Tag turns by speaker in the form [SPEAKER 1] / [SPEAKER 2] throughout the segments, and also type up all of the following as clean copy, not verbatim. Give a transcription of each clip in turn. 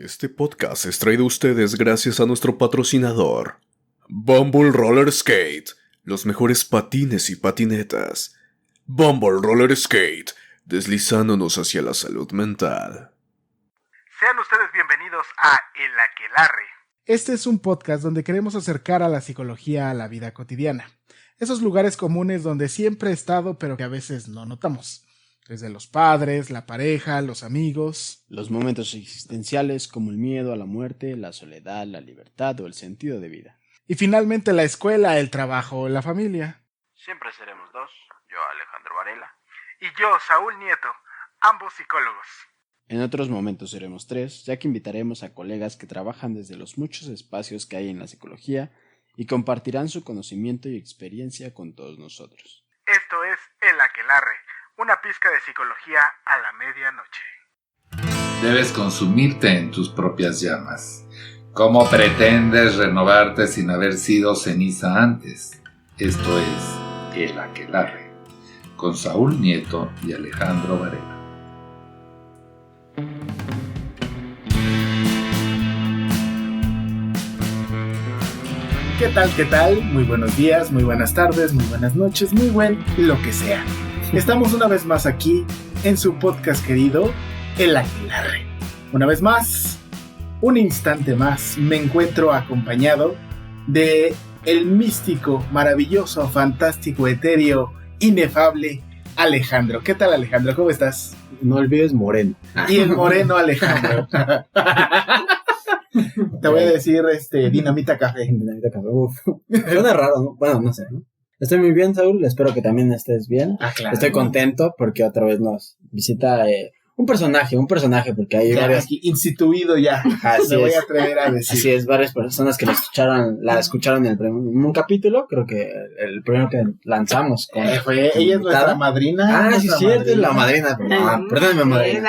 [SPEAKER 1] Este podcast es traído a ustedes gracias a nuestro patrocinador, Bumble Roller Skate, los mejores patines y patinetas. Bumble Roller Skate, deslizándonos hacia la salud mental.
[SPEAKER 2] Sean ustedes bienvenidos a El Aquelarre.
[SPEAKER 3] Este es un podcast donde queremos acercar a la psicología a la vida cotidiana. Esos lugares comunes donde siempre he estado pero que a veces no notamos. Desde los padres, la pareja, los amigos.
[SPEAKER 4] Los momentos existenciales como el miedo a la muerte, la soledad, la libertad o el sentido de vida.
[SPEAKER 3] Y finalmente la escuela, el trabajo, la familia.
[SPEAKER 2] Siempre seremos dos, yo Alejandro Varela y yo Saúl Nieto, ambos psicólogos.
[SPEAKER 4] En otros momentos seremos tres, ya que invitaremos a colegas que trabajan desde los muchos espacios que hay en la psicología y compartirán su conocimiento y experiencia con todos nosotros.
[SPEAKER 2] Esto es El Aquelarre, una pizca de psicología a la medianoche.
[SPEAKER 5] Debes consumirte en tus propias llamas. ¿Cómo pretendes renovarte sin haber sido ceniza antes? Esto es El Aquelarre, con Saúl Nieto y Alejandro Varela.
[SPEAKER 3] ¿Qué tal? ¿Qué tal? Muy buenos días, muy buenas tardes, muy buenas noches, muy buen lo que sea. Estamos una vez más aquí en su podcast querido, El Aquelarre. Una vez más, un instante más, me encuentro acompañado de el místico, maravilloso, fantástico, etéreo, inefable Alejandro. ¿Qué tal, Alejandro? ¿Cómo estás?
[SPEAKER 4] No olvides Moreno.
[SPEAKER 3] Y el moreno Alejandro. Te voy a decir Dinamita Café.
[SPEAKER 6] Dinamita Café, suena raro, ¿no? Bueno, no sé, ¿no? Estoy muy bien, Saúl, espero que también estés bien.
[SPEAKER 3] Claro.
[SPEAKER 6] Estoy contento porque otra vez nos visita un personaje, porque hay
[SPEAKER 3] ya,
[SPEAKER 6] varias...
[SPEAKER 3] aquí, instituido ya, me voy a atrever a decir.
[SPEAKER 6] Así es, varias personas que la escucharon en un capítulo, creo que el primero que lanzamos.
[SPEAKER 3] Ella es nuestra madrina.
[SPEAKER 6] Ah, sí, es cierto, es la madrina. Perdóname, madrina.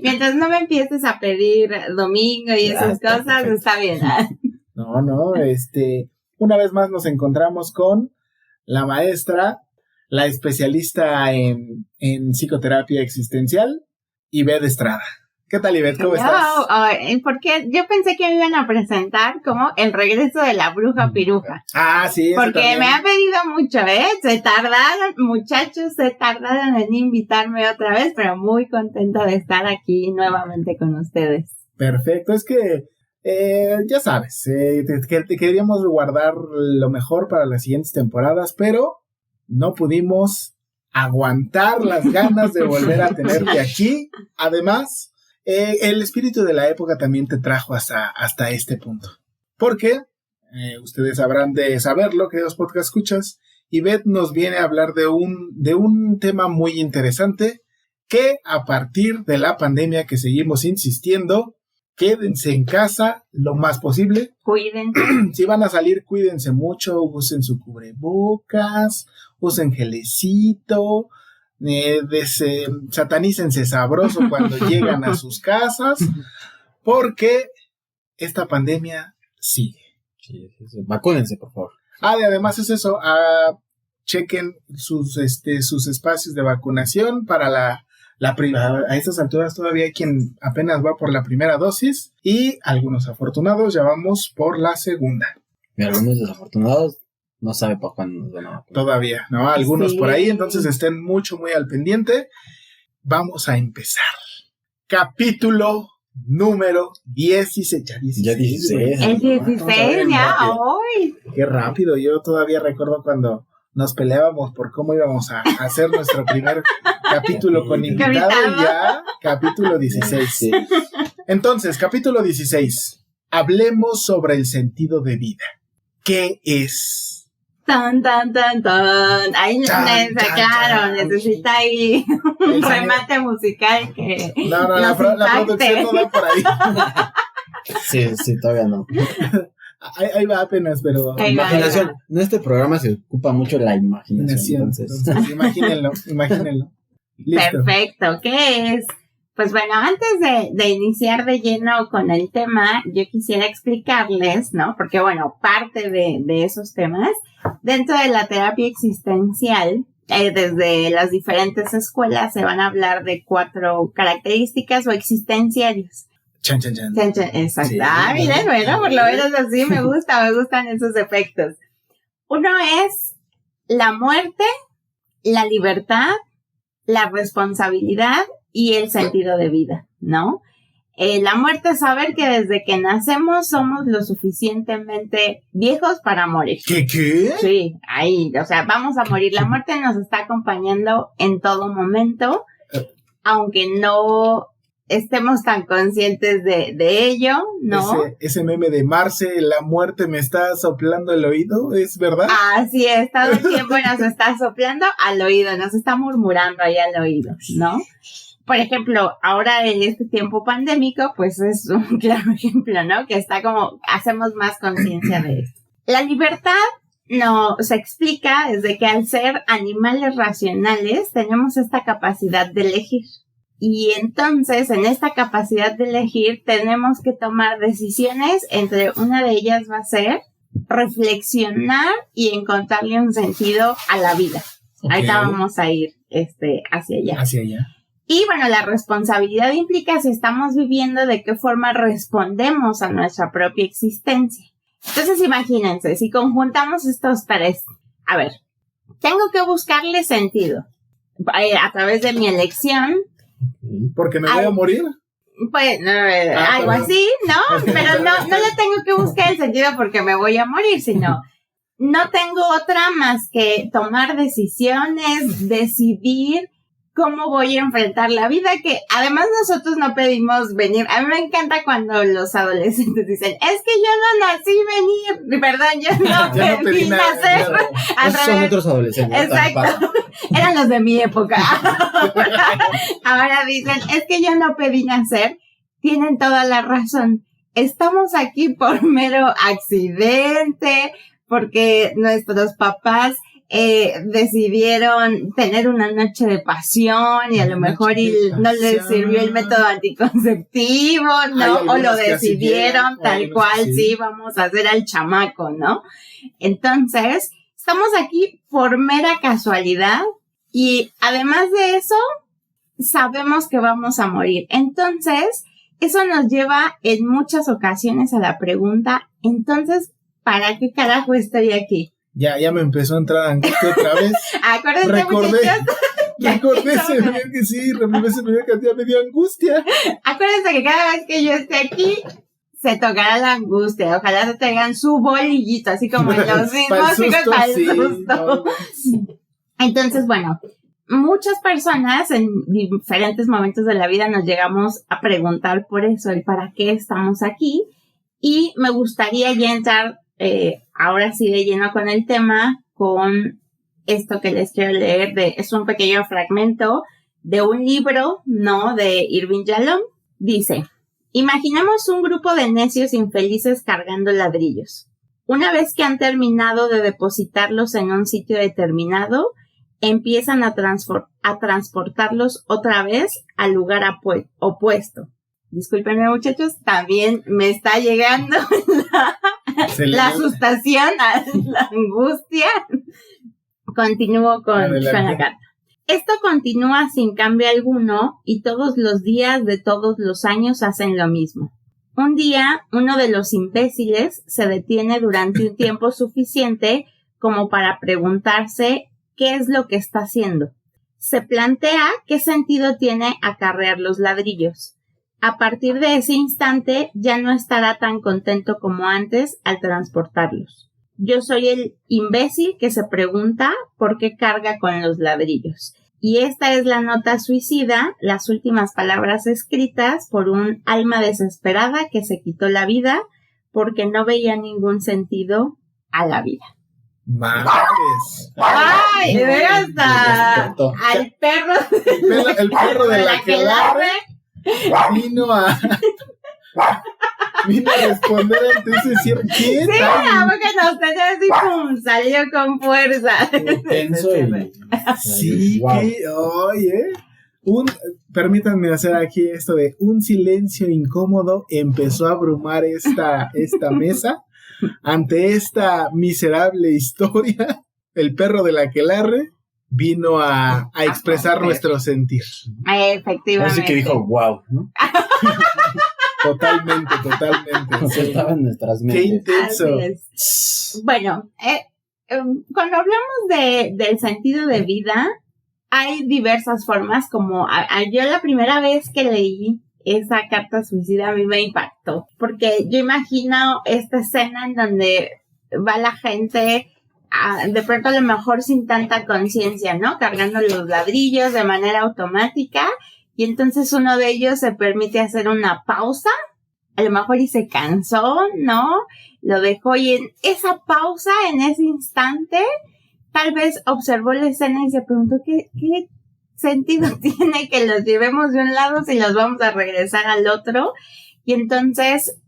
[SPEAKER 7] Mientras no me empieces a pedir domingo y esas cosas, perfecto. Está bien.
[SPEAKER 3] No, una vez más nos encontramos con la maestra, la especialista en psicoterapia existencial, Ivette Estrada. ¿Qué tal, Ivette? ¿Cómo estás?
[SPEAKER 7] Porque yo pensé que me iban a presentar como el regreso de la bruja piruja.
[SPEAKER 3] Ah, sí.
[SPEAKER 7] Porque
[SPEAKER 3] también.
[SPEAKER 7] me han pedido mucho, se tardaron, muchachos, en invitarme otra vez, pero muy contenta de estar aquí nuevamente con ustedes.
[SPEAKER 3] Perfecto, es que ya sabes, te queríamos guardar lo mejor para las siguientes temporadas, pero no pudimos aguantar las ganas de volver a tenerte aquí. Además, el espíritu de la época también te trajo hasta este punto. Porque, ustedes habrán de saberlo, queridos podcast escuchas, Ivette nos viene a hablar de un tema muy interesante que a partir de la pandemia que seguimos insistiendo, quédense en casa lo más posible.
[SPEAKER 7] Cuídense.
[SPEAKER 3] Si van a salir, cuídense mucho, usen su cubrebocas, usen gelecito, satanícense sabroso cuando llegan a sus casas, porque esta pandemia sigue.
[SPEAKER 6] Sí. Vacúnense, por favor.
[SPEAKER 3] Y además es eso, chequen sus espacios de vacunación para la primera. A estas alturas todavía hay quien apenas va por la primera dosis y algunos afortunados ya vamos por la segunda.
[SPEAKER 6] Y algunos desafortunados no saben para cuándo nos van a vacunar.
[SPEAKER 3] Todavía, ¿no? Algunos
[SPEAKER 7] sí.
[SPEAKER 3] Por ahí, entonces estén muy al pendiente. Vamos a empezar. Capítulo número 16. Ya 16.
[SPEAKER 7] El 16, ya, hoy.
[SPEAKER 3] Qué rápido, yo todavía recuerdo cuando nos peleábamos por cómo íbamos a hacer nuestro primer capítulo con invitado y ya capítulo 16.
[SPEAKER 6] Sí.
[SPEAKER 3] Entonces, capítulo 16. Hablemos sobre el sentido de vida. ¿Qué es?
[SPEAKER 7] Tan. Ahí me sacaron. Necesita ahí un remate musical que
[SPEAKER 3] No, la producción no va por ahí.
[SPEAKER 6] Sí, todavía no.
[SPEAKER 3] Ahí va apenas, pero...
[SPEAKER 6] Imaginación. En este programa se ocupa mucho la imaginación. Entonces
[SPEAKER 3] imagínenlo. Listo.
[SPEAKER 7] Perfecto, ¿qué es? Pues bueno, antes de iniciar de lleno con el tema, yo quisiera explicarles, ¿no? Porque bueno, parte de esos temas, dentro de la terapia existencial, desde las diferentes escuelas se van a hablar de 4 características o existenciarios.
[SPEAKER 3] Chan, chan, chan.
[SPEAKER 7] Chan, chan, exacto.
[SPEAKER 3] Sí,
[SPEAKER 7] Miren, bueno, por lo menos así me gustan esos efectos. Uno es la muerte, la libertad, la responsabilidad y el sentido de vida, ¿no? La muerte es saber que desde que nacemos somos lo suficientemente viejos para morir.
[SPEAKER 3] ¿Qué?
[SPEAKER 7] Sí, ahí, o sea, vamos a morir. La muerte nos está acompañando en todo momento, aunque no estemos tan conscientes de ello, ¿no?
[SPEAKER 3] Ese meme de Marce, la muerte me está soplando el oído, ¿es verdad?
[SPEAKER 7] Así es, todo el tiempo nos está soplando al oído, nos está murmurando ahí al oído, ¿no? Por ejemplo, ahora en este tiempo pandémico, pues es un claro ejemplo, ¿no? Que está como, hacemos más conciencia de esto. La libertad no se explica desde que al ser animales racionales tenemos esta capacidad de elegir. Y entonces, en esta capacidad de elegir, tenemos que tomar decisiones. Entre una de ellas va a ser reflexionar y encontrarle un sentido a la vida. Okay. Ahorita vamos a ir hacia allá.
[SPEAKER 3] Hacia allá.
[SPEAKER 7] Y bueno, la responsabilidad implica si estamos viviendo, de qué forma respondemos a nuestra propia existencia. Entonces, imagínense, si conjuntamos estos tres. A ver, tengo que buscarle sentido a través de mi elección.
[SPEAKER 3] ¿Porque me voy a morir?
[SPEAKER 7] Pues, algo así, ¿no? Pero no le tengo que buscar el sentido porque me voy a morir, sino no tengo otra más que tomar decisiones, decidir cómo voy a enfrentar la vida, que además nosotros no pedimos venir. A mí me encanta cuando los adolescentes dicen, es que yo no nací venir, perdón, yo no pedí nacer.
[SPEAKER 6] Esos son otros adolescentes.
[SPEAKER 7] Exacto, eran los de mi época. Ahora dicen, es que yo no pedí nacer. Tienen toda la razón. Estamos aquí por mero accidente, porque nuestros papás decidieron tener una noche de pasión y a lo mejor no les sirvió el método anticonceptivo, ¿no? O lo decidieron tal cual, sí, vamos a hacer al chamaco, ¿no? Entonces, estamos aquí por mera casualidad y además de eso, sabemos que vamos a morir. Entonces, eso nos lleva en muchas ocasiones a la pregunta, entonces, ¿para qué carajo estoy aquí?
[SPEAKER 3] Ya me empezó a entrar angustia otra vez.
[SPEAKER 7] Acuérdense,
[SPEAKER 3] recordé ese video que sí, ese video que ya me dio angustia.
[SPEAKER 7] Acuérdense que cada vez que yo esté aquí, se tocará la angustia. Ojalá se traigan su bolillito, así como en los músicos para el susto. Entonces, bueno, muchas personas en diferentes momentos de la vida nos llegamos a preguntar por eso, el para qué estamos aquí. Y me gustaría ya entrar ahora sí de lleno con el tema, con esto que les quiero leer, es un pequeño fragmento de un libro, ¿no? De Irving Yalom. Dice, imaginemos un grupo de necios infelices cargando ladrillos. Una vez que han terminado de depositarlos en un sitio determinado, empiezan a transportarlos otra vez al lugar opuesto. Discúlpenme, muchachos, también me está llegando la asustación, la angustia. Continúo con la carta. Esto continúa sin cambio alguno y todos los días de todos los años hacen lo mismo. Un día, uno de los imbéciles se detiene durante un tiempo suficiente como para preguntarse qué es lo que está haciendo. Se plantea qué sentido tiene acarrear los ladrillos. A partir de ese instante ya no estará tan contento como antes al transportarlos. Yo soy el imbécil que se pregunta por qué carga con los ladrillos. Y esta es la nota suicida, las últimas palabras escritas por un alma desesperada que se quitó la vida porque no veía ningún sentido a la vida.
[SPEAKER 3] Madres.
[SPEAKER 7] ¡Ay! De veras al perro.
[SPEAKER 3] El perro de la que larre vino a responder ante ese cierre. ¿Qué?
[SPEAKER 7] Sí, la boca nos tenía así, pum, salió con fuerza.
[SPEAKER 6] Tenso y...
[SPEAKER 3] Sí, wow. Permítanme hacer aquí esto de un silencio incómodo empezó a abrumar esta mesa ante esta miserable historia. El perro de la aquelarre vino a expresar nuestro sentir.
[SPEAKER 7] Efectivamente.
[SPEAKER 6] Así que dijo, wow, ¿no?
[SPEAKER 3] Totalmente.
[SPEAKER 6] Eso
[SPEAKER 3] Sí.
[SPEAKER 6] estaba en nuestras
[SPEAKER 3] Qué
[SPEAKER 6] mentes.
[SPEAKER 3] intenso.
[SPEAKER 7] Así es. Bueno, cuando hablamos del sentido de vida, hay diversas formas, como yo la primera vez que leí esa carta suicida a mí me impactó, porque yo imagino esta escena en donde va la gente de pronto a lo mejor sin tanta conciencia, ¿no? Cargando los ladrillos de manera automática, y entonces uno de ellos se permite hacer una pausa, a lo mejor y se cansó, ¿no? Lo dejó, y en esa pausa, en ese instante, tal vez observó la escena y se preguntó qué sentido tiene que los llevemos de un lado si los vamos a regresar al otro. Y entonces,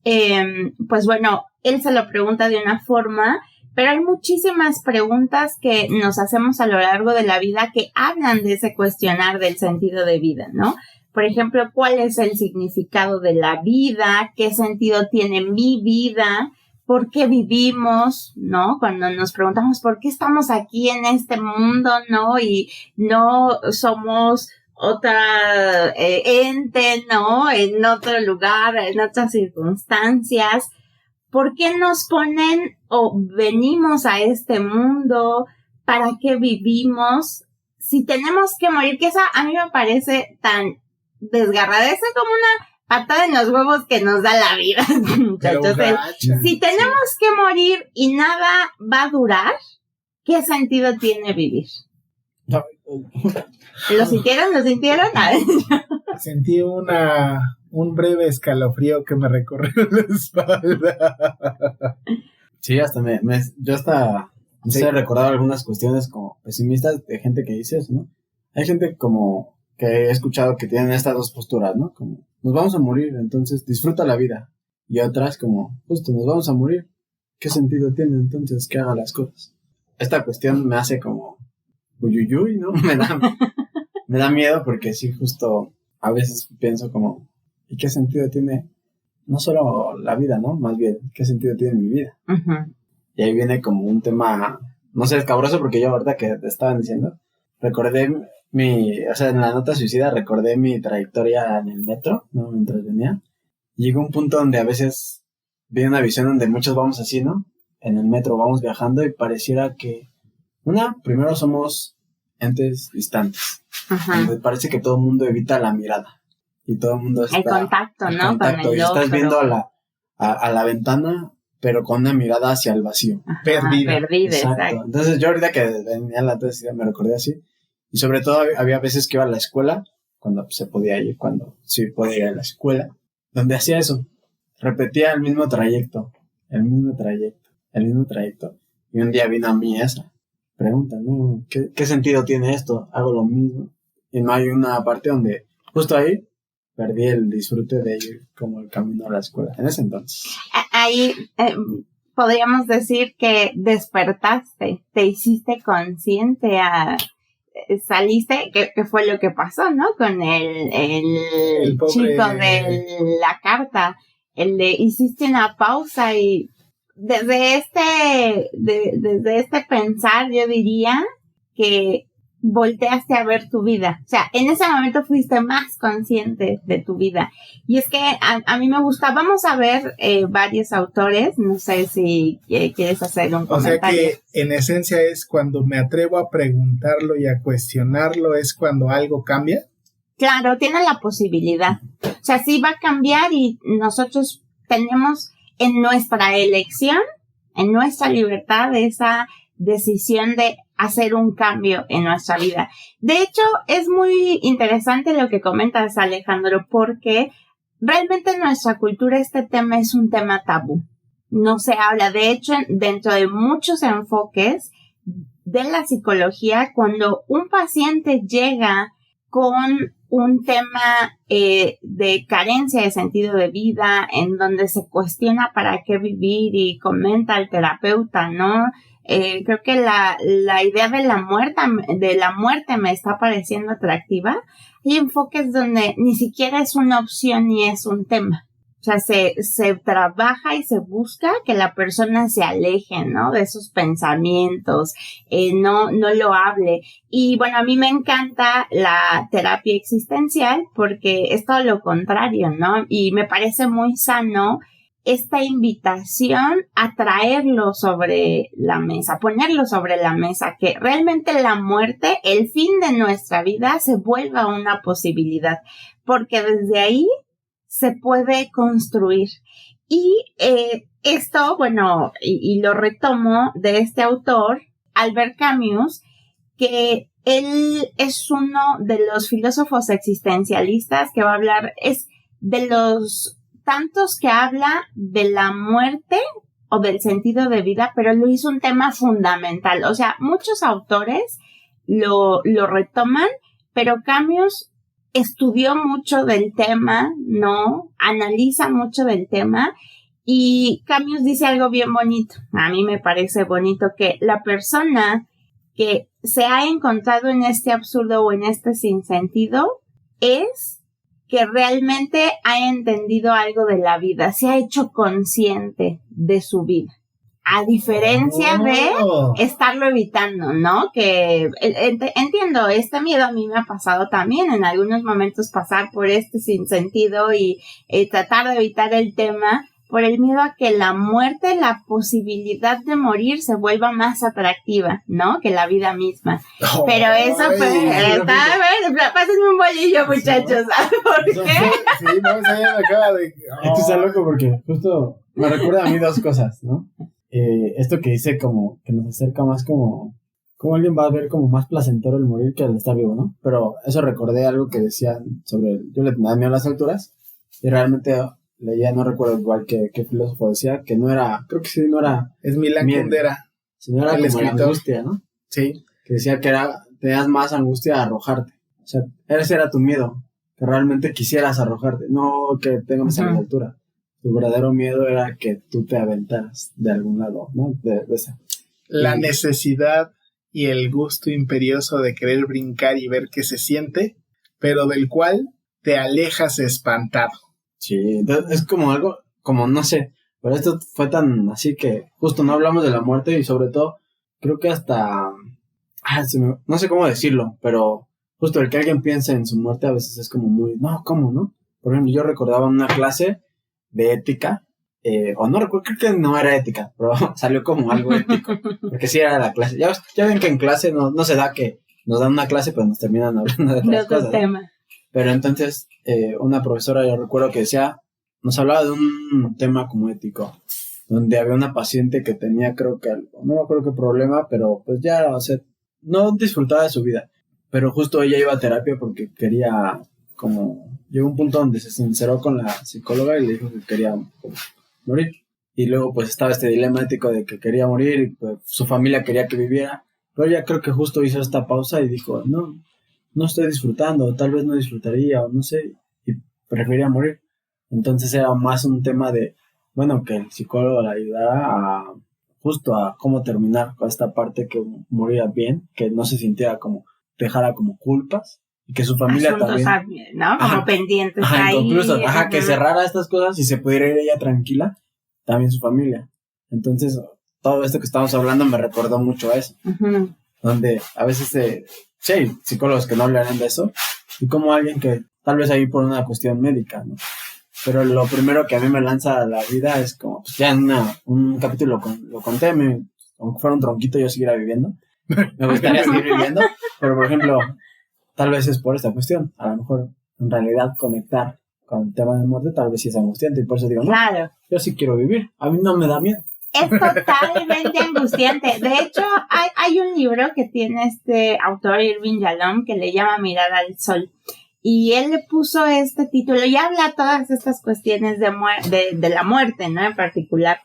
[SPEAKER 7] pues bueno, él se lo pregunta de una forma, pero hay muchísimas preguntas que nos hacemos a lo largo de la vida que hablan de ese cuestionar del sentido de vida, ¿no? Por ejemplo, ¿cuál es el significado de la vida? ¿Qué sentido tiene mi vida? ¿Por qué vivimos? ¿No? Cuando nos preguntamos por qué estamos aquí en este mundo, ¿no? Y no somos otra ente, ¿no? En otro lugar, en otras circunstancias. ¿Por qué nos ponen o venimos a este mundo? ¿Para qué vivimos? Si tenemos que morir, que esa a mí me parece tan desgarrada, es como una patada en los huevos que nos da la vida. Entonces, si tenemos que morir y nada va a durar, ¿qué sentido tiene vivir? ¿Lo sintieron? ¿Lo sintieron?
[SPEAKER 3] Sentí un breve escalofrío que me recorrió la espalda.
[SPEAKER 6] Sí, hasta yo hasta no sé, he recordado algunas cuestiones como pesimistas de gente que dice eso, ¿no? Hay gente como que he escuchado que tienen estas dos posturas, ¿no? Como, nos vamos a morir, entonces disfruta la vida. Y otras como, justo, nos vamos a morir. ¿Qué sentido tiene entonces que haga las cosas? Esta cuestión me hace como uyuyuy, ¿no? Me da miedo porque sí, justo a veces pienso como, ¿y qué sentido tiene? No solo la vida, ¿no? Más bien, ¿qué sentido tiene mi vida?
[SPEAKER 7] Uh-huh.
[SPEAKER 6] Y ahí viene como un tema, no sé, escabroso, porque yo ahorita que te estaban diciendo, recordé en la nota suicida recordé mi trayectoria en el metro, ¿no? Mientras venía. Llegó un punto donde a veces vi una visión donde muchos vamos así, ¿no? En el metro vamos viajando y pareciera que, primero somos entes distantes.
[SPEAKER 7] Uh-huh.
[SPEAKER 6] Donde parece que todo el mundo evita la mirada. Y todo el mundo está...
[SPEAKER 7] El contacto, ¿no?
[SPEAKER 6] Contacto,
[SPEAKER 7] Con el
[SPEAKER 6] y estás
[SPEAKER 7] otro.
[SPEAKER 6] viendo a la ventana, pero con una mirada hacia el vacío.
[SPEAKER 7] Ajá,
[SPEAKER 3] Perdida.
[SPEAKER 7] Exacto.
[SPEAKER 6] Entonces yo ahorita que venía a la tesis me recordé así. Y sobre todo había veces que iba a la escuela, cuando se podía ir, cuando sí podía ir a la escuela, donde hacía eso. Repetía el mismo trayecto. Y un día vino a mí esa pregunta, ¿no? ¿Qué sentido tiene esto? Hago lo mismo. Y no hay una parte donde, justo ahí, perdí el disfrute de ir como el camino a la escuela, en ese entonces.
[SPEAKER 7] Ahí podríamos decir que despertaste, te hiciste consciente, saliste, que fue lo que pasó, ¿no? Con el
[SPEAKER 3] pobre
[SPEAKER 7] chico de la carta, hiciste una pausa y desde este pensar yo diría que volteaste a ver tu vida. O sea, en ese momento fuiste más consciente de tu vida. Y es que a mí me gusta, vamos a ver varios autores, no sé si quieres hacer un comentario.
[SPEAKER 3] O sea que en esencia es cuando me atrevo a preguntarlo y a cuestionarlo, es cuando algo cambia.
[SPEAKER 7] Claro, tiene la posibilidad. O sea, sí va a cambiar y nosotros tenemos en nuestra elección, en nuestra libertad, esa decisión de hacer un cambio en nuestra vida. De hecho, es muy interesante lo que comentas, Alejandro, porque realmente en nuestra cultura este tema es un tema tabú. No se habla. De hecho, dentro de muchos enfoques de la psicología, cuando un paciente llega con un tema de carencia de sentido de vida, en donde se cuestiona para qué vivir y comenta al terapeuta, ¿no? Creo que la idea de la muerte me está pareciendo atractiva. Hay enfoques donde ni siquiera es una opción ni es un tema. O sea, se trabaja y se busca que la persona se aleje, ¿no? De esos pensamientos, no lo hable. Y bueno, a mí me encanta la terapia existencial porque es todo lo contrario, ¿no? Y me parece muy sano esta invitación a traerlo sobre la mesa, ponerlo sobre la mesa, que realmente la muerte, el fin de nuestra vida, se vuelva una posibilidad, porque desde ahí se puede construir. Y esto, bueno, y lo retomo de este autor, Albert Camus, que él es uno de los filósofos existencialistas que va a hablar, es de los tantos que habla de la muerte o del sentido de vida, pero lo hizo un tema fundamental. O sea, muchos autores lo retoman, pero Camus estudió mucho del tema, ¿no? Analiza mucho del tema, y Camus dice algo bien bonito. A mí me parece bonito que la persona que se ha encontrado en este absurdo o en este sinsentido es que realmente ha entendido algo de la vida, se ha hecho consciente de su vida. A diferencia de estarlo evitando, ¿no? Que entiendo, este miedo a mí me ha pasado también en algunos momentos, pasar por este sinsentido y tratar de evitar el tema por el miedo a que la muerte, la posibilidad de morir se vuelva más atractiva, ¿no? Que la vida misma. Pero eso fue... Pásenme un bolillo, muchachos. ¿Por qué?
[SPEAKER 3] Sí, no, eso ya me acaba de...
[SPEAKER 6] Esto está loco porque justo me recuerda a mí dos cosas, ¿no? Esto que dice como que nos acerca más como alguien va a ver como más placentero el morir que el estar vivo, ¿no? Pero eso recordé algo que decían sobre... Yo le tenía miedo a las alturas y realmente... leía, no recuerdo igual qué filósofo decía, que no era, creo que sí, no era...
[SPEAKER 3] Es Milan Kundera.
[SPEAKER 6] Sino era
[SPEAKER 3] el
[SPEAKER 6] como
[SPEAKER 3] escritor.
[SPEAKER 6] la angustia, ¿no?
[SPEAKER 3] Sí.
[SPEAKER 6] Que decía que tenías más angustia a arrojarte. O sea, ese era tu miedo, que realmente quisieras arrojarte, no que tengas a la altura. Tu verdadero miedo era que tú te aventaras de algún lado, ¿no? De esa.
[SPEAKER 3] La necesidad y el gusto imperioso de querer brincar y ver qué se siente, pero del cual te alejas espantado.
[SPEAKER 6] Sí, entonces es como algo, como no sé, pero esto fue tan así que justo no hablamos de la muerte y sobre todo creo que hasta, no sé cómo decirlo, pero justo el que alguien piense en su muerte a veces es como muy, no, ¿cómo, no? Por ejemplo, yo recordaba una clase de ética, o no recuerdo, creo que no era ética, pero salió como algo ético, porque sí era la clase. Ya ven que en clase no se da que nos dan una clase, pero nos terminan hablando de otras cosas.
[SPEAKER 7] Temas.
[SPEAKER 6] Pero entonces, una profesora, yo recuerdo que nos hablaba de un tema como ético, donde había una paciente que tenía, creo que algo, no me acuerdo qué problema, pero pues ya, o sea, no disfrutaba de su vida. Pero justo ella iba a terapia porque quería, llegó un punto donde se sinceró con la psicóloga y le dijo que quería morir. Y luego pues estaba este dilema ético de que quería morir y pues su familia quería que viviera. Pero ella creo que justo hizo esta pausa y dijo, no estoy disfrutando, tal vez no disfrutaría, o no sé, y prefería morir. Entonces era más un tema de, bueno, que el psicólogo la ayudara justo a cómo terminar con esta parte, que moriera bien, que no se sintiera como, dejara como culpas, y que su familia
[SPEAKER 7] asuntos
[SPEAKER 6] también,
[SPEAKER 7] ¿no? Como pendientes ahí.
[SPEAKER 6] Incluso, que cerrara estas cosas y se pudiera ir ella tranquila, también su familia. Entonces, todo esto que estamos hablando me recordó mucho a eso, donde a veces sí hay psicólogos que no hablarán de eso, y como alguien que tal vez ahí por una cuestión médica, ¿no? Pero lo primero que a mí me lanza a la vida es como, pues ya en un capítulo lo conté, aunque fuera un tronquito yo siguiera viviendo, me gustaría seguir viviendo, pero por ejemplo, tal vez es por esta cuestión, a lo mejor en realidad conectar con el tema de muerte tal vez sí es angustiante, y por eso digo, no,
[SPEAKER 7] claro,
[SPEAKER 6] yo sí quiero vivir, a mí no me da miedo.
[SPEAKER 7] Es totalmente angustiante. De hecho, hay un libro que tiene este autor, Irving Yalom, que le llama Mirar al Sol. Y él le puso este título y habla todas estas cuestiones de la muerte, ¿no? En particular.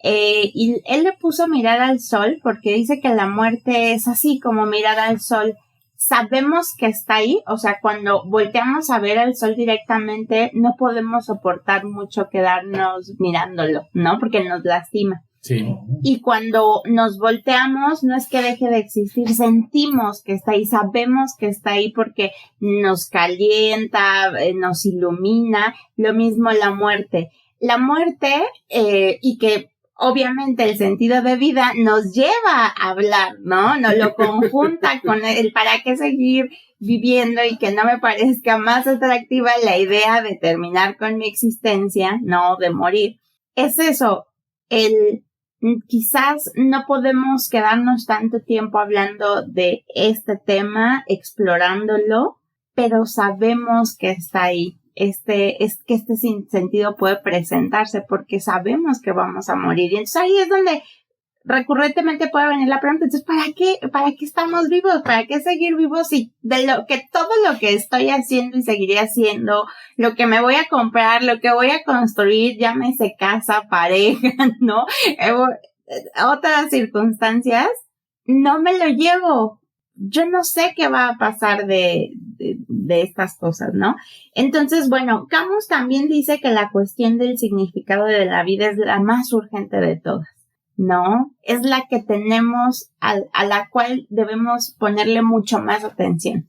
[SPEAKER 7] Y él le puso Mirar al Sol porque dice que la muerte es así como mirar al sol. Sabemos que está ahí, o sea, cuando volteamos a ver al sol directamente, no podemos soportar mucho quedarnos mirándolo, ¿no? Porque nos lastima.
[SPEAKER 3] Sí.
[SPEAKER 7] Y cuando nos volteamos, no es que deje de existir, sentimos que está ahí, sabemos que está ahí porque nos calienta, nos ilumina, lo mismo la muerte. la muerte y que obviamente el sentido de vida nos lleva a hablar, ¿no? Nos lo conjunta con el para qué seguir viviendo y que no me parezca más atractiva la idea de terminar con mi existencia, no de morir. Es eso, quizás no podemos quedarnos tanto tiempo hablando de este tema, explorándolo, pero sabemos que está ahí. Que este sinsentido puede presentarse porque sabemos que vamos a morir. Y entonces ahí es donde recurrentemente puede venir la pregunta, entonces, ¿para qué estamos vivos? ¿Para qué seguir vivos? Y todo lo que estoy haciendo y seguiré haciendo, lo que me voy a comprar, lo que voy a construir, llámese casa, pareja, ¿no? Otras circunstancias, no me lo llevo. Yo no sé qué va a pasar de estas cosas, ¿no? Entonces, bueno, Camus también dice que la cuestión del significado de la vida es la más urgente de todas, ¿no? Es la que tenemos, a la cual debemos ponerle mucho más atención,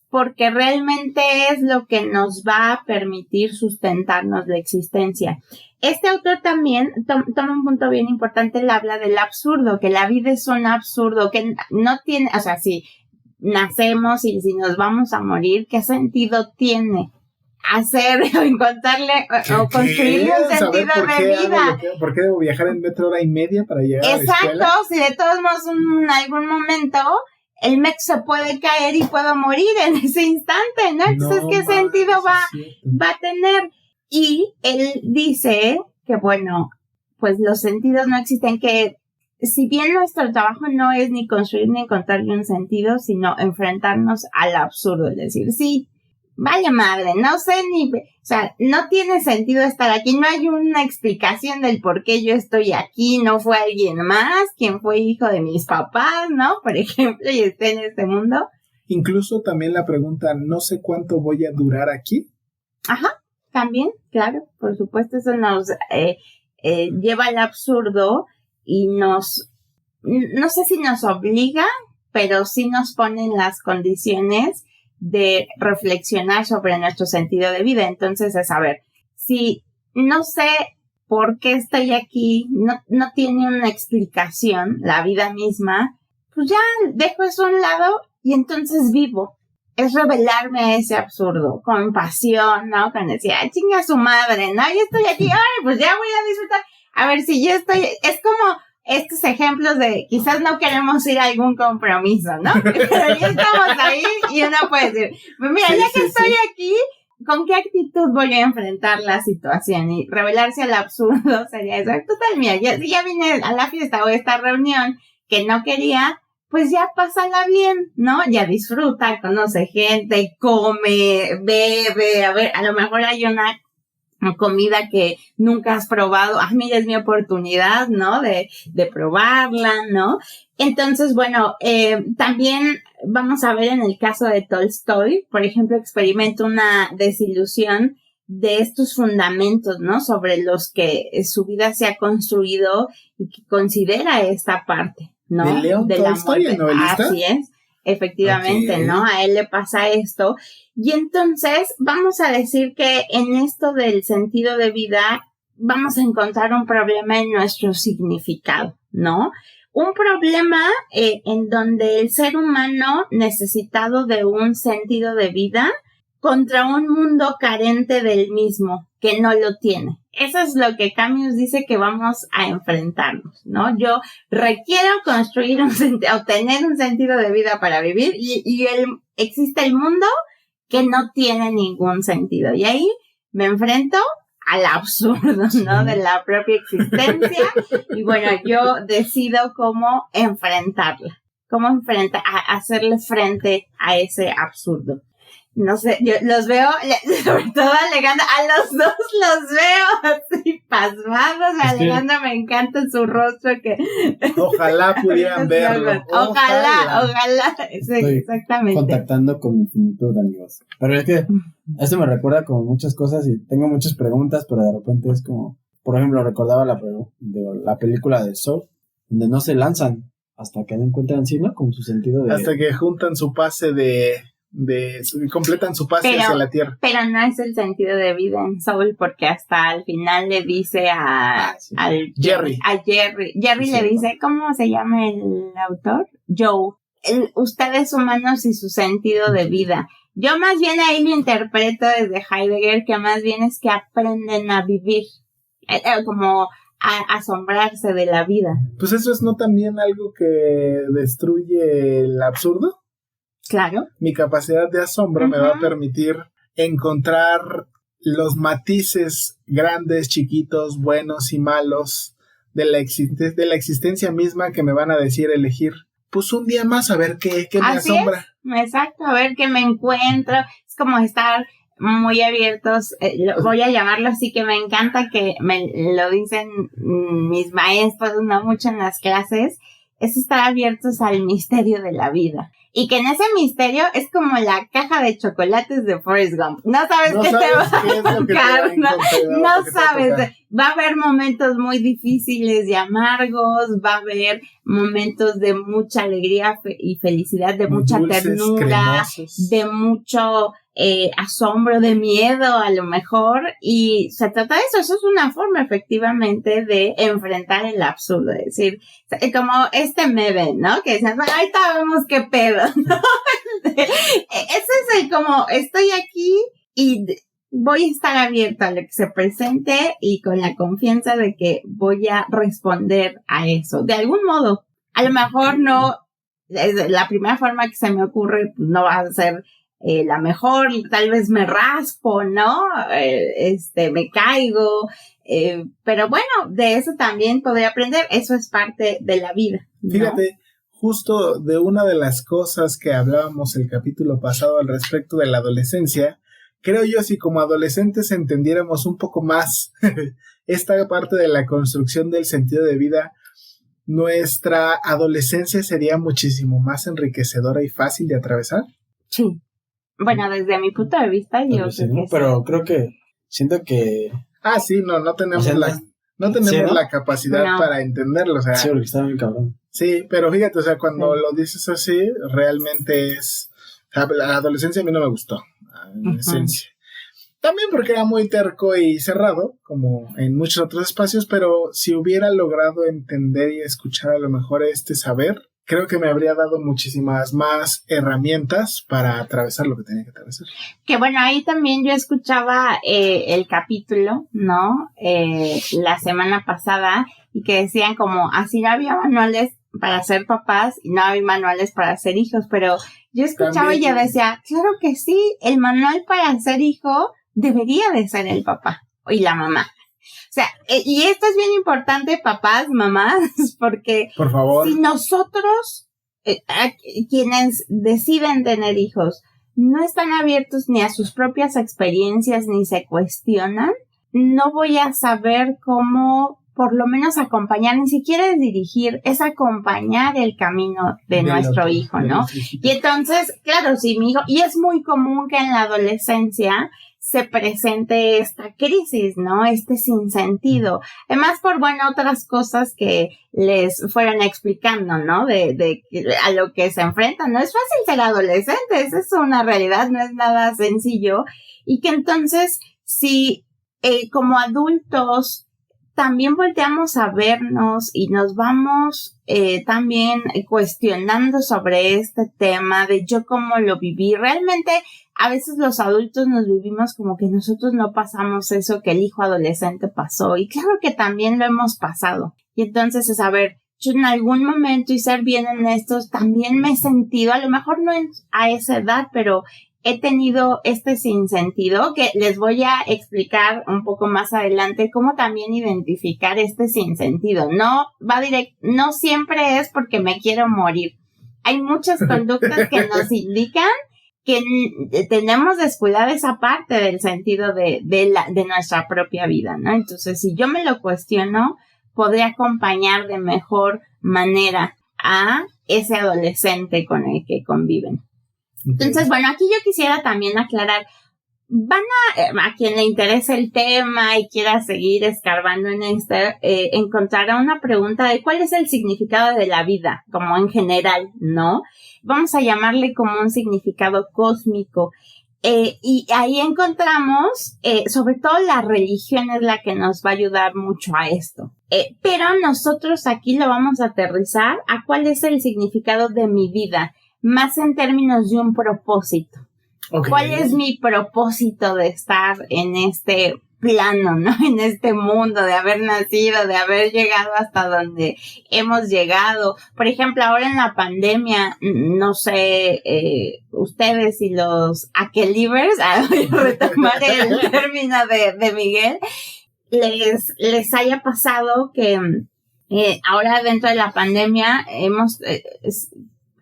[SPEAKER 7] porque realmente es lo que nos va a permitir sustentarnos la existencia. Este autor también toma un punto bien importante, él habla del absurdo, que la vida es un absurdo, que no tiene, o sea, si nacemos y si nos vamos a morir, ¿qué sentido tiene hacer o encontrarle o construirle un sentido de vida?
[SPEAKER 3] ¿Por qué debo viajar en metro hora y media para llegar a la escuela?
[SPEAKER 7] Exacto, si de todos modos en algún momento el metro se puede caer y puedo morir en ese instante, ¿no? Entonces, ¿qué sentido va a tener? Y él dice que, bueno, pues los sentidos no existen, que si bien nuestro trabajo no es ni construir ni encontrarle un sentido, sino enfrentarnos al absurdo, es decir, sí, vaya madre, no sé o sea, no tiene sentido estar aquí, no hay una explicación del por qué yo estoy aquí, no fue alguien más, quien fue hijo de mis papás, ¿no? Por ejemplo, y esté en este mundo.
[SPEAKER 3] Incluso también la pregunta, no sé cuánto voy a durar aquí.
[SPEAKER 7] Ajá, también, claro, por supuesto, eso nos lleva al absurdo y no sé si nos obliga, pero sí nos pone en las condiciones de reflexionar sobre nuestro sentido de vida. Entonces, es saber, si no sé por qué estoy aquí, no tiene una explicación, la vida misma, pues ya dejo eso a un lado y entonces vivo. Es revelarme a ese absurdo, con pasión, ¿no? Con decir, ¡ay, chinga su madre!, ¿no? Yo estoy aquí, ¡ay, pues ya voy a disfrutar! A ver, si yo estoy, es como estos ejemplos de quizás no queremos ir a algún compromiso, ¿no? Pero ya estamos ahí y uno puede decir, pues mira, ya que estoy aquí, ¿con qué actitud voy a enfrentar la situación? Y revelarse al absurdo sería eso. Total, mira, ya vine a la fiesta o a esta reunión que no quería, pues ya pásala bien, ¿no? Ya disfruta, conoce gente, come, bebe, a ver, a lo mejor hay una comida que nunca has probado, mira, es mi oportunidad, ¿no? De probarla, ¿no? Entonces, bueno, también vamos a ver en el caso de Tolstoy, por ejemplo, experimenta una desilusión de estos fundamentos, ¿no? Sobre los que su vida se ha construido y que considera esta parte, ¿no?
[SPEAKER 3] ¿De León Tolstoy, el novelista?
[SPEAKER 7] Así es. Efectivamente, okay. ¿No? A él le pasa esto. Y entonces vamos a decir que en esto del sentido de vida vamos a encontrar un problema en nuestro significado, ¿no? Un problema en donde el ser humano necesitado de un sentido de vida contra un mundo carente del mismo, que no lo tiene. Eso es lo que Camus dice que vamos a enfrentarnos, ¿no? Yo requiero construir obtener un sentido de vida para vivir y existe el mundo que no tiene ningún sentido. Y ahí me enfrento al absurdo, ¿no? De la propia existencia. Y bueno, yo decido cómo enfrentarla, hacerle frente a ese absurdo. No sé, yo los veo, sobre todo a Alejandra, a los dos los veo así pasmados. Alejandra me encanta su rostro que...
[SPEAKER 3] Ojalá pudieran verlo.
[SPEAKER 7] Ojalá. Exactamente.
[SPEAKER 6] Contactando con mi infinitud, amigos. Pero es que esto me recuerda como muchas cosas y tengo muchas preguntas, pero de repente es como, por ejemplo, recordaba la película de Saw, donde no se lanzan hasta que no encuentran, ¿sí, no? Como su sentido de...
[SPEAKER 3] Hasta que juntan su pase de completan su pase hacia la tierra.
[SPEAKER 7] Pero no es el sentido de vida en Soul, porque hasta al final le dice al
[SPEAKER 3] Jerry.
[SPEAKER 7] A Jerry le dice, ¿cómo se llama el autor? Joe. Ustedes humanos y su sentido de vida. Yo más bien ahí lo interpreto desde Heidegger, que más bien es que aprenden a vivir, como a asombrarse de la vida.
[SPEAKER 3] Pues eso es no también algo que destruye el absurdo.
[SPEAKER 7] Claro.
[SPEAKER 3] Mi capacidad de asombro me va a permitir encontrar los matices grandes, chiquitos, buenos y malos de la existencia misma, que me van a decir elegir. Pues un día más a ver qué me asombra.
[SPEAKER 7] Exacto, a ver qué me encuentro. Es como estar muy abiertos, voy a llamarlo así, que me encanta que me lo dicen mis maestros, no mucho en las clases, es estar abiertos al misterio de la vida. Y que en ese misterio es como la caja de chocolates de Forrest Gump. No sabes qué te va a tocar, no sabes. Va a haber momentos muy difíciles y amargos, va a haber momentos de mucha alegría y felicidad, de mucha dulces, ternura, cremosos, de mucho asombro, de miedo a lo mejor, y se trata de eso es una forma efectivamente de enfrentar el absurdo, es decir, como este meme, ¿no? Que dicen, ahorita vemos qué pedo, ¿no? Ese es el como, estoy aquí y voy a estar abierta a lo que se presente y con la confianza de que voy a responder a eso, de algún modo. A lo mejor no, la primera forma que se me ocurre, pues no va a ser la mejor, tal vez me raspo, ¿no? Me caigo, pero bueno, de eso también podría aprender, eso es parte de la vida, ¿no?
[SPEAKER 3] Fíjate, justo de una de las cosas que hablábamos el capítulo pasado al respecto de la adolescencia, creo yo, si como adolescentes entendiéramos un poco más esta parte de la construcción del sentido de vida, nuestra adolescencia sería muchísimo más enriquecedora y fácil de atravesar.
[SPEAKER 7] Sí. Bueno, desde mi punto de vista, yo
[SPEAKER 6] sí, ¿no? Pero creo que siento que...
[SPEAKER 3] sí, no tenemos la capacidad para entenderlo, o sea...
[SPEAKER 6] Sí, porque está bien cabrón.
[SPEAKER 3] Sí, pero fíjate, o sea, cuando lo dices así, realmente es... La adolescencia a mí no me gustó, en esencia. También porque era muy terco y cerrado, como en muchos otros espacios, pero si hubiera logrado entender y escuchar a lo mejor saber, creo que me habría dado muchísimas más herramientas para atravesar lo que tenía que atravesar.
[SPEAKER 7] Que bueno, ahí también yo escuchaba el capítulo, ¿no? La semana pasada, y que decían como, así no había manuales para ser papás y no había manuales para ser hijos, pero yo escuchaba también, y yo decía, claro que sí, el manual para ser hijo debería de ser el papá y la mamá. O sea, y esto es bien importante, papás, mamás, porque
[SPEAKER 3] por favor,
[SPEAKER 7] si nosotros, quienes deciden tener hijos, no están abiertos ni a sus propias experiencias ni se cuestionan, no voy a saber cómo, por lo menos acompañar, ni siquiera es dirigir, es acompañar el camino de nuestro hijo, ¿no? Y entonces, claro, si mi hijo, y es muy común que en la adolescencia se presente esta crisis, ¿no? Este sinsentido. Además, por, otras cosas que les fueron explicando, ¿no? De a lo que se enfrentan. No es fácil ser adolescentes, es una realidad, no es nada sencillo. Y que entonces, si como adultos también volteamos a vernos y nos vamos también cuestionando sobre este tema de yo cómo lo viví. Realmente, a veces los adultos nos vivimos como que nosotros no pasamos eso que el hijo adolescente pasó. Y claro que también lo hemos pasado. Y entonces es, yo en algún momento, y ser bien honestos, también me he sentido, a lo mejor no a esa edad, pero he tenido este sinsentido que les voy a explicar un poco más adelante cómo también identificar este sinsentido. No siempre es porque me quiero morir. Hay muchas conductas que nos indican que tenemos descuidada esa parte del sentido de nuestra propia vida, ¿no? Entonces, si yo me lo cuestiono, podré acompañar de mejor manera a ese adolescente con el que conviven. Entonces, aquí yo quisiera también aclarar, a quien le interese el tema y quiera seguir escarbando en encontrará una pregunta de cuál es el significado de la vida, como en general, ¿no? Vamos a llamarle como un significado cósmico. Y ahí encontramos, sobre todo la religión es la que nos va a ayudar mucho a esto. Pero nosotros aquí lo vamos a aterrizar a cuál es el significado de mi vida, más en términos de un propósito. Okay. ¿Cuál es mi propósito de estar en este plano, ¿no? En este mundo, de haber nacido, de haber llegado hasta donde hemos llegado. Por ejemplo, ahora en la pandemia, no sé, ustedes y los aquelivers, voy a retomar el término de Miguel, les haya pasado que ahora dentro de la pandemia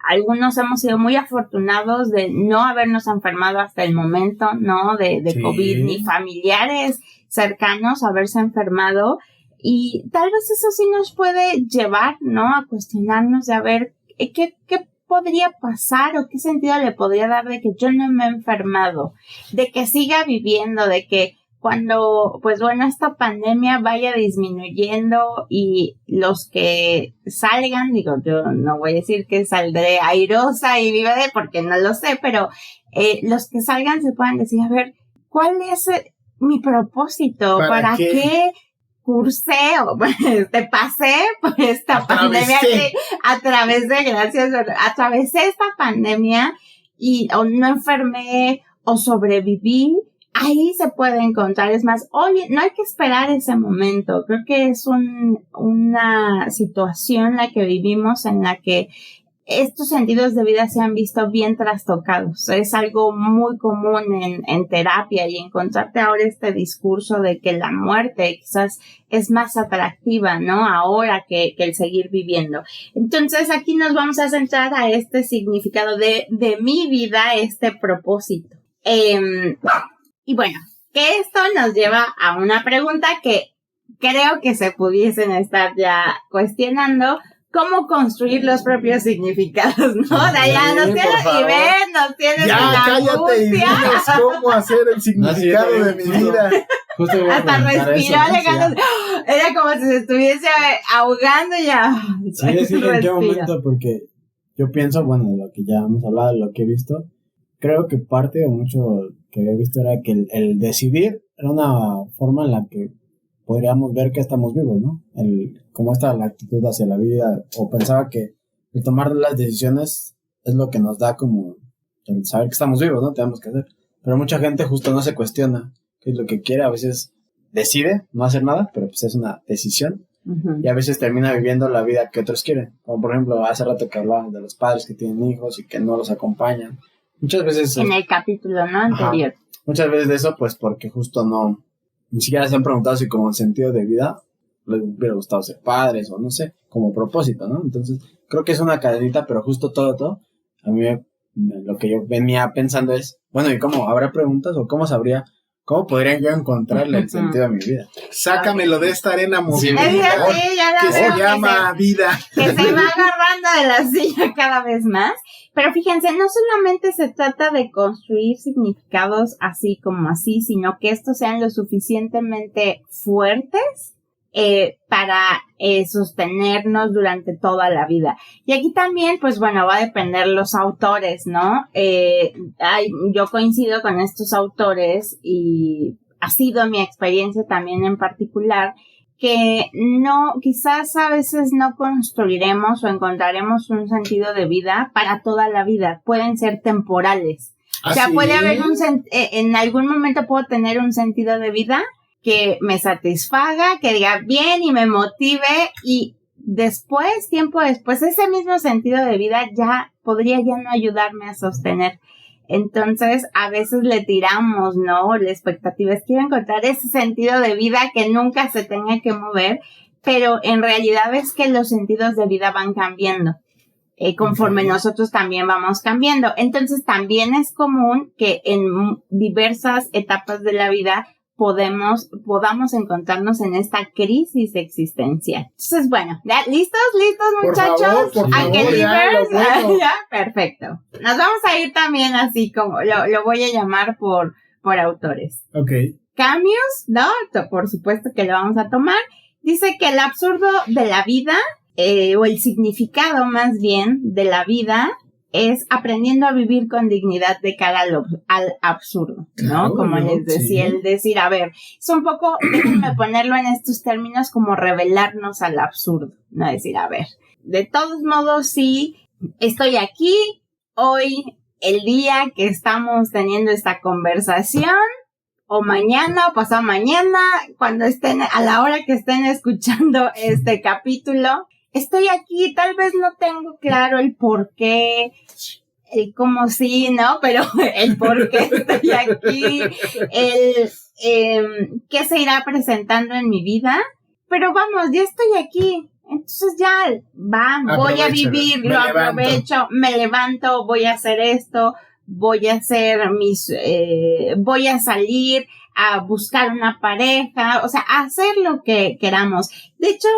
[SPEAKER 7] algunos hemos sido muy afortunados de no habernos enfermado hasta el momento, ¿no? De sí. COVID, ni familiares cercanos haberse enfermado. Y tal vez eso sí nos puede llevar, ¿no? A cuestionarnos de a ver qué podría pasar o qué sentido le podría dar de que yo no me he enfermado, de que siga viviendo, de que cuando, pues bueno, esta pandemia vaya disminuyendo y los que salgan, digo, yo no voy a decir que saldré airosa y viva porque no lo sé, pero los que salgan se puedan decir, a ver, ¿cuál es mi propósito? ¿Para qué cursé o pasé por esta pandemia? Atravesé esta pandemia y o no enfermé o sobreviví. Ahí se puede encontrar, es más, oye, no hay que esperar ese momento. Creo que es una situación la que vivimos en la que estos sentidos de vida se han visto bien trastocados. Es algo muy común en terapia y encontrarte ahora este discurso de que la muerte quizás es más atractiva, ¿no? Ahora que el seguir viviendo. Entonces aquí nos vamos a centrar a este significado de mi vida, este propósito. Y bueno, que esto nos lleva a una pregunta que creo que se pudiesen estar ya cuestionando. ¿Cómo construir los propios significados, no? De allá nos tienes y ven, nos tienes
[SPEAKER 3] ya,
[SPEAKER 7] en la
[SPEAKER 3] cállate y dinos cómo hacer el significado de mi vida.
[SPEAKER 7] Hasta respiró, era como si se estuviese ahogando ya.
[SPEAKER 6] Sí, ¿en qué momento? Porque yo pienso, bueno, de lo que ya hemos hablado, de lo que he visto, creo que parte o mucho que he visto era que el decidir era una forma en la que podríamos ver que estamos vivos, ¿no? Cómo está la actitud hacia la vida, o pensaba que el tomar las decisiones es lo que nos da como el saber que estamos vivos, ¿no? Tenemos que hacer. Pero mucha gente justo no se cuestiona qué es lo que quiere, a veces decide no hacer nada, pero pues es una decisión. Uh-huh. Y a veces termina viviendo la vida que otros quieren. Como por ejemplo, hace rato que hablaban de los padres que tienen hijos y que no los acompañan. Muchas veces...
[SPEAKER 7] En el capítulo, ¿no? Anterior.
[SPEAKER 6] Ajá, muchas veces de eso, pues porque justo ni siquiera se han preguntado si como sentido de vida les hubiera gustado ser padres o no sé, como propósito, ¿no? Entonces, creo que es una cadenita, pero justo todo, a mí lo que yo venía pensando es, bueno, ¿y cómo? ¿Habrá preguntas o cómo podría yo encontrarle el sentido a mi vida?
[SPEAKER 3] Sácamelo de esta arena movida.
[SPEAKER 7] Que
[SPEAKER 3] se llama vida.
[SPEAKER 7] Que se va agarrando de la silla cada vez más. Pero fíjense, no solamente se trata de construir significados así como así, sino que estos sean lo suficientemente fuertes para sostenernos durante toda la vida. Y aquí también, pues bueno, va a depender los autores, ¿no? Yo coincido con estos autores y ha sido mi experiencia también en particular que quizás a veces no construiremos o encontraremos un sentido de vida para toda la vida. Pueden ser temporales. O sea, puede haber en algún momento puedo tener un sentido de vida que me satisfaga, que diga bien y me motive y después, tiempo después, ese mismo sentido de vida podría no ayudarme a sostener. Entonces, a veces le tiramos, ¿no? La expectativa es quiero encontrar ese sentido de vida que nunca se tenga que mover, pero en realidad es que los sentidos de vida van cambiando. Conforme nosotros también vamos cambiando. Entonces, también es común que en diversas etapas de la vida podamos encontrarnos en esta crisis existencial. Entonces, bueno, ¿ya? ¿Listos muchachos?
[SPEAKER 3] Por favor,
[SPEAKER 7] ya, perfecto. Nos vamos a ir también así como, lo voy a llamar por por autores.
[SPEAKER 3] Ok.
[SPEAKER 7] Camus, ¿no? Por supuesto que lo vamos a tomar. Dice que el absurdo de la vida, o el significado más bien de la vida, es aprendiendo a vivir con dignidad de cara al absurdo, ¿no?
[SPEAKER 3] Claro,
[SPEAKER 7] Como les decía,
[SPEAKER 3] sí.
[SPEAKER 7] el decir, a ver, es un poco, déjenme ponerlo en estos términos, como revelarnos al absurdo, ¿no? Decir, a ver, de todos modos, sí, estoy aquí, hoy, el día que estamos teniendo esta conversación, o mañana, o pasado mañana, cuando estén, a la hora que estén escuchando este capítulo, estoy aquí, tal vez no tengo claro el por qué, el cómo sí, ¿no? Pero el por qué estoy aquí, qué se irá presentando en mi vida, pero vamos, ya estoy aquí. Entonces ya, voy a vivir, lo aprovecho, me levanto, voy a hacer esto, voy a hacer voy a salir a buscar una pareja, o sea, a hacer lo que queramos. De hecho,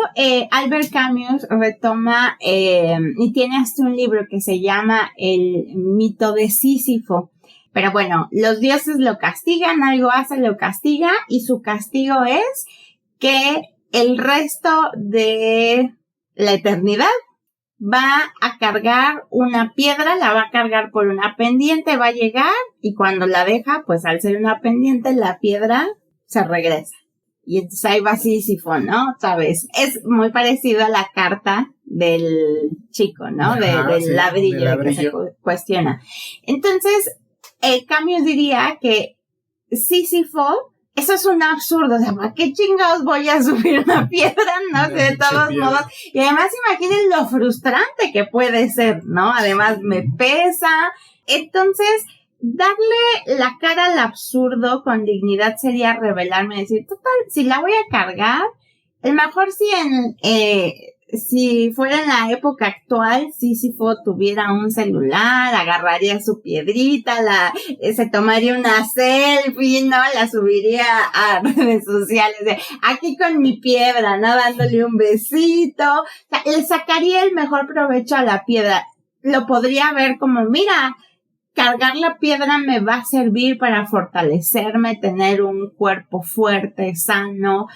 [SPEAKER 7] Albert Camus retoma, y tiene hasta un libro que se llama El mito de Sísifo. Pero bueno, los dioses lo castigan, algo hace, lo castiga, y su castigo es que el resto de la eternidad va a cargar una piedra, la va a cargar por una pendiente, va a llegar y cuando la deja, pues al ser una pendiente, la piedra se regresa. Y entonces ahí va Sísifo, ¿no? ¿Sabes? Es muy parecido a la carta del chico, ¿no?
[SPEAKER 3] Ajá,
[SPEAKER 7] del
[SPEAKER 3] sí,
[SPEAKER 7] ladrillo,
[SPEAKER 3] del ladrillo.
[SPEAKER 7] que se cuestiona. Entonces, Camus diría que Sísifo, eso es un absurdo, o sea, ¿para qué chingados voy a subir una piedra? No sé, de todos modos. Y además imaginen lo frustrante que puede ser, ¿no? Además me pesa. Entonces, darle la cara al absurdo con dignidad sería revelarme, decir, total, si la voy a cargar, el mejor si fuera en la época actual, Sísifo tuviera un celular, agarraría su piedrita, se tomaría una selfie, ¿no? La subiría a redes sociales de aquí con mi piedra, ¿no? Dándole un besito. O sea, le sacaría el mejor provecho a la piedra. Lo podría ver como, mira, cargar la piedra me va a servir para fortalecerme, tener un cuerpo fuerte, sano.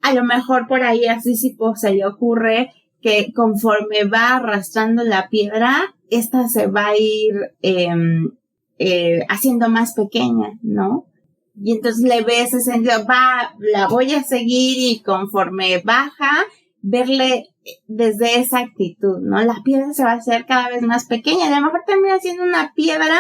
[SPEAKER 7] A lo mejor por ahí a Sísifo se le ocurre que conforme va arrastrando la piedra, esta se va a ir haciendo más pequeña, ¿no? Y entonces le ve ese sentido, la voy a seguir y conforme baja, verle desde esa actitud, ¿no? La piedra se va a hacer cada vez más pequeña y a lo mejor termina siendo una piedra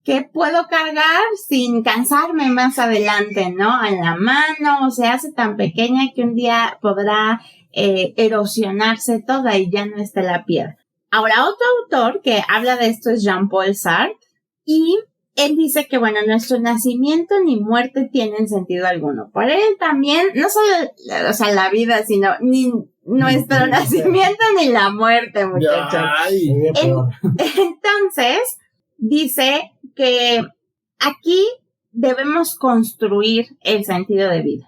[SPEAKER 7] que puedo cargar sin cansarme más adelante, ¿no? En la mano, se hace tan pequeña que un día podrá erosionarse toda y ya no está la piedra. Ahora, otro autor que habla de esto es Jean-Paul Sartre, y él dice que, bueno, nuestro nacimiento ni muerte tienen sentido alguno. Por él también, no solo, o sea, la vida, sino ni nuestro nacimiento ni la muerte, muchachos. Entonces, dice que aquí debemos construir el sentido de vida.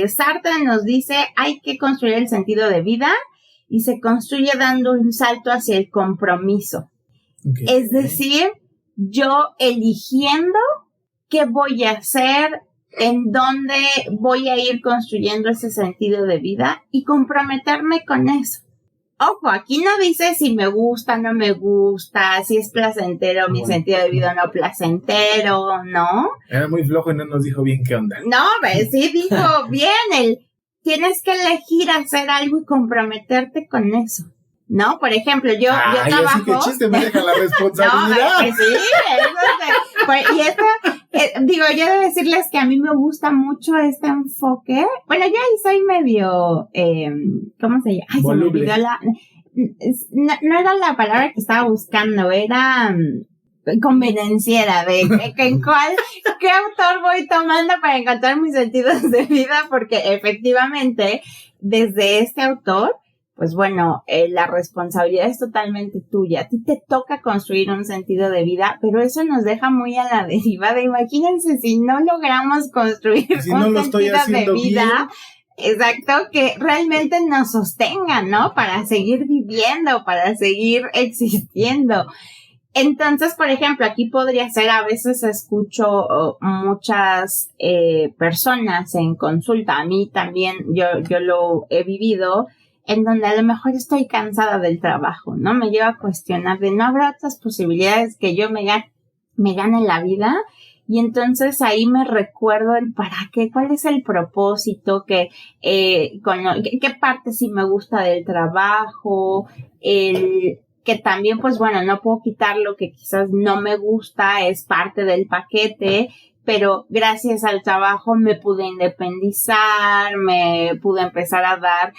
[SPEAKER 7] Sartre nos dice, hay que construir el sentido de vida y se construye dando un salto hacia el compromiso. Okay. Es decir, yo eligiendo qué voy a hacer, en dónde voy a ir construyendo ese sentido de vida y comprometerme con eso. Ojo, aquí no dice si me gusta, no me gusta, si es placentero mi sentido de vida o no placentero, ¿no?
[SPEAKER 3] Era muy flojo y no nos dijo bien qué onda.
[SPEAKER 7] No, sí dijo bien, tienes que elegir hacer algo y comprometerte con eso, ¿no? Por ejemplo, yo trabajo...
[SPEAKER 3] Así que chiste, me deja la responsabilidad.
[SPEAKER 7] No, pues sí, y esto, digo, yo he de decirles que a mí me gusta mucho este enfoque. Bueno, yo ahí soy medio, ¿cómo se llama? Ay,
[SPEAKER 3] voluble.
[SPEAKER 7] Se me olvidó no era la palabra que estaba buscando, era convenenciera de qué autor voy tomando para encontrar mis sentidos de vida, porque efectivamente, desde este autor, pues bueno, la responsabilidad es totalmente tuya. A ti te toca construir un sentido de vida, pero eso nos deja muy a la deriva de, imagínense si no logramos construir un sentido de vida, exacto, que realmente nos sostenga, ¿no? Para seguir viviendo, para seguir existiendo. Entonces, por ejemplo, aquí podría ser, a veces escucho muchas personas en consulta, a mí también, yo lo he vivido, en donde a lo mejor estoy cansada del trabajo, ¿no? Me llevo a cuestionar de no habrá otras posibilidades que yo me gane la vida. Y entonces ahí me recuerdo el para qué, cuál es el propósito, qué parte sí me gusta del trabajo, que también, pues bueno, no puedo quitar lo que quizás no me gusta, es parte del paquete, pero gracias al trabajo me pude independizar, me pude empezar a dar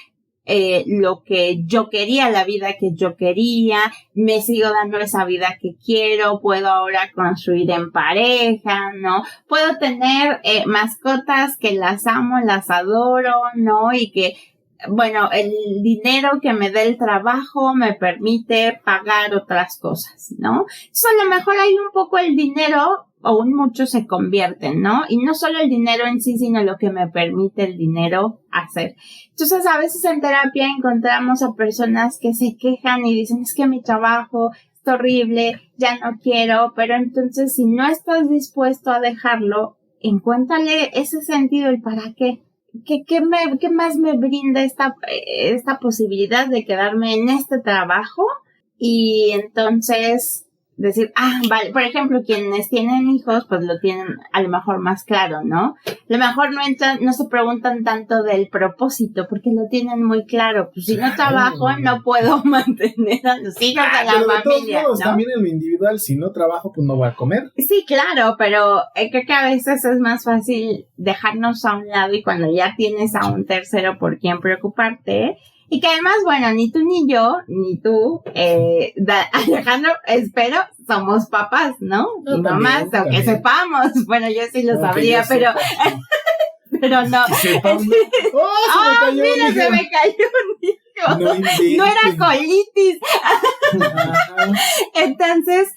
[SPEAKER 7] lo que yo quería, la vida que yo quería, me sigo dando esa vida que quiero, puedo ahora construir en pareja, ¿no? Puedo tener mascotas que las amo, las adoro, ¿no? Y que, bueno, el dinero que me dé el trabajo me permite pagar otras cosas, ¿no? Entonces, a lo mejor hay un poco el dinero, o un mucho se convierten, ¿no? Y no solo el dinero en sí, sino lo que me permite el dinero hacer. Entonces, a veces en terapia encontramos a personas que se quejan y dicen, es que mi trabajo es horrible, ya no quiero, pero entonces si no estás dispuesto a dejarlo, encuéntrale ese sentido, el para qué. ¿Qué más me brinda esta posibilidad de quedarme en este trabajo? Y entonces decir, vale, por ejemplo, quienes tienen hijos, pues lo tienen a lo mejor más claro, ¿no? A lo mejor no se preguntan tanto del propósito, porque lo tienen muy claro. Pues si no trabajo, no puedo mantener a los hijos de la
[SPEAKER 3] pero de todos
[SPEAKER 7] familia,
[SPEAKER 3] modos,
[SPEAKER 7] ¿no?
[SPEAKER 3] también en lo individual, si no trabajo, pues no voy a comer.
[SPEAKER 7] Sí, claro, pero creo que a veces es más fácil dejarnos a un lado y cuando ya tienes a un tercero por quien preocuparte. Y que además, bueno, ni tú ni yo, ni tú, Alejandro, espero, somos papás, ¿no?
[SPEAKER 3] No,
[SPEAKER 7] Y nomás,
[SPEAKER 3] también,
[SPEAKER 7] aunque
[SPEAKER 3] también.
[SPEAKER 7] sepamos, bueno, yo sí lo
[SPEAKER 3] No, que
[SPEAKER 7] sabría,
[SPEAKER 3] yo
[SPEAKER 7] pero,
[SPEAKER 3] sepa,
[SPEAKER 7] pero no.
[SPEAKER 3] sí. Sepa, ¡oh, se me cayó!
[SPEAKER 7] Mira,
[SPEAKER 3] mija!
[SPEAKER 7] se me cayó un hijo.
[SPEAKER 3] No inventes.
[SPEAKER 7] No era colitis.
[SPEAKER 3] Ajá.
[SPEAKER 7] Entonces,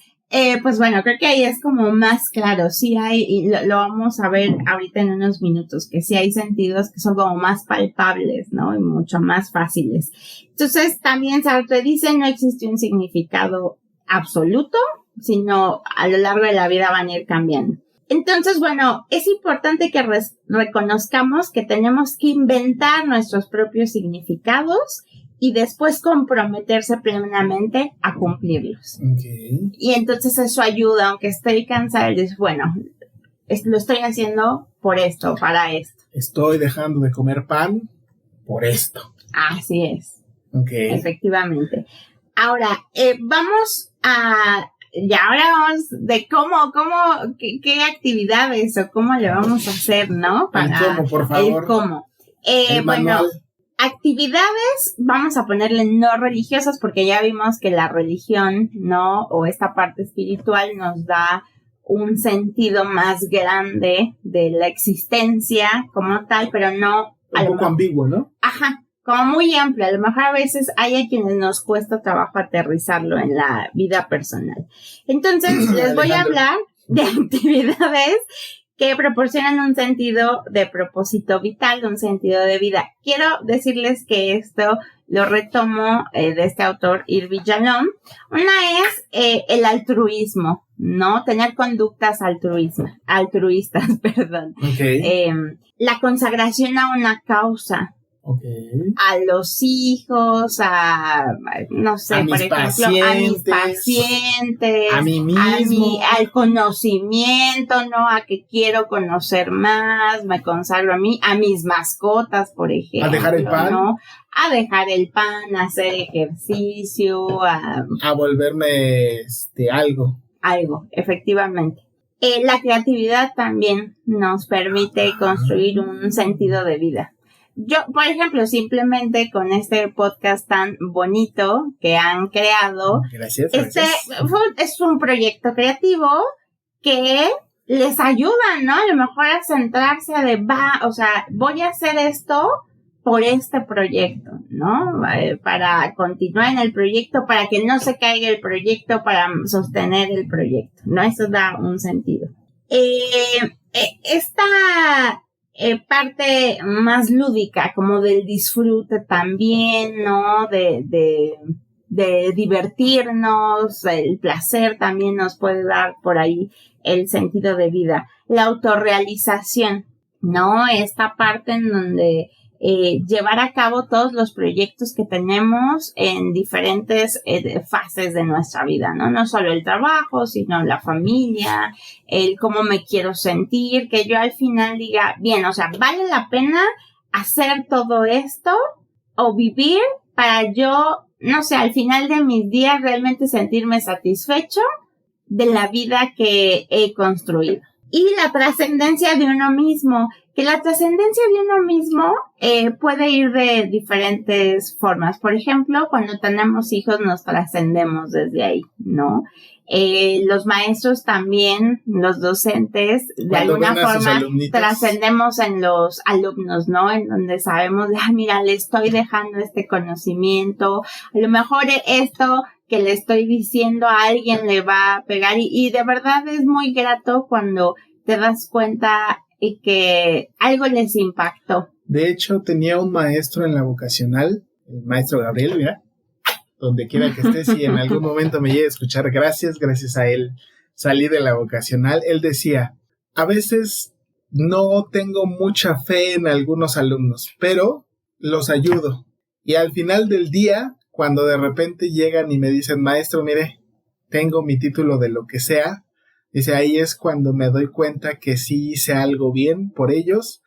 [SPEAKER 7] pues bueno, creo que ahí es como más claro, sí hay, y lo vamos a ver ahorita en unos minutos, que sí hay sentidos que son como más palpables, ¿no? Y mucho más fáciles. Entonces, también Sartre dice, no existe un significado absoluto, sino a lo largo de la vida van a ir cambiando. Entonces, bueno, es importante que reconozcamos que tenemos que inventar nuestros propios significados y después comprometerse plenamente a cumplirlos.
[SPEAKER 3] Okay.
[SPEAKER 7] Y entonces eso ayuda, aunque estoy cansada, y dices, bueno, lo estoy haciendo por esto, para esto.
[SPEAKER 3] Estoy dejando de comer pan por esto.
[SPEAKER 7] Así es,
[SPEAKER 3] Okay.
[SPEAKER 7] efectivamente. Ahora, vamos de qué actividades o cómo le vamos a hacer, ¿no?
[SPEAKER 3] El cómo, por favor.
[SPEAKER 7] El cómo.
[SPEAKER 3] El manual.
[SPEAKER 7] Actividades, vamos a ponerle no religiosas, porque ya vimos que la religión, ¿no? O esta parte espiritual nos da un sentido más grande de la existencia como tal, pero no...
[SPEAKER 3] Un poco ambiguo, ¿no?
[SPEAKER 7] Ajá, como muy amplio. A lo mejor a veces hay a quienes nos cuesta trabajo aterrizarlo en la vida personal. Entonces, les voy a hablar de actividades que proporcionan un sentido de propósito vital, un sentido de vida. Quiero decirles que esto lo retomo de este autor, Irving Yalom. Una es el altruismo, ¿no? Tener conductas altruistas, perdón.
[SPEAKER 3] Okay.
[SPEAKER 7] La consagración a una causa.
[SPEAKER 3] Okay.
[SPEAKER 7] A los hijos, no sé, por ejemplo, a mis pacientes,
[SPEAKER 3] a mí mismo,
[SPEAKER 7] al conocimiento, ¿no? A que quiero conocer más, me consagro a mí, a mis mascotas, por ejemplo.
[SPEAKER 3] A dejar el pan.
[SPEAKER 7] ¿No? A dejar el pan, a hacer ejercicio, a
[SPEAKER 3] volverme algo,
[SPEAKER 7] efectivamente. La creatividad también nos permite construir un sentido de vida. Yo, por ejemplo, simplemente con este podcast tan bonito que han creado,
[SPEAKER 3] gracias.
[SPEAKER 7] Es un proyecto creativo que les ayuda, ¿no? A lo mejor a centrarse voy a hacer esto por este proyecto, ¿no? Para continuar en el proyecto, para que no se caiga el proyecto, para sostener el proyecto, ¿no? Eso da un sentido. Esta parte más lúdica, como del disfrute también, ¿no? De de divertirnos, el placer también nos puede dar por ahí el sentido de vida. La autorrealización, ¿no? Esta parte en donde llevar a cabo todos los proyectos que tenemos en diferentes fases de nuestra vida, ¿no? No solo el trabajo, sino la familia, el cómo me quiero sentir, que yo al final diga, bien, o sea, ¿vale la pena hacer todo esto o vivir para yo, no sé, al final de mis días realmente sentirme satisfecho de la vida que he construido? Y la trascendencia de uno mismo, que la trascendencia de uno mismo puede ir de diferentes formas. Por ejemplo, cuando tenemos hijos nos trascendemos desde ahí, ¿no? Los maestros también, los docentes, de
[SPEAKER 3] Cuando
[SPEAKER 7] alguna
[SPEAKER 3] ven a sus
[SPEAKER 7] forma
[SPEAKER 3] alumnitos.
[SPEAKER 7] trascendemos en los alumnos, ¿no? En donde sabemos, mira, le estoy dejando este conocimiento, a lo mejor esto que le estoy diciendo a alguien le va a pegar y de verdad es muy grato cuando te das cuenta y que algo les impactó.
[SPEAKER 3] De hecho, tenía un maestro en la vocacional, el maestro Gabriel, mira, donde quiera que estés, si en algún momento me llegue a escuchar, gracias a él salí de la vocacional. Él decía, a veces no tengo mucha fe en algunos alumnos, pero los ayudo. Y al final del día, cuando de repente llegan y me dicen, maestro, mire, tengo mi título de lo que sea, dice, ahí es cuando me doy cuenta que sí hice algo bien por ellos,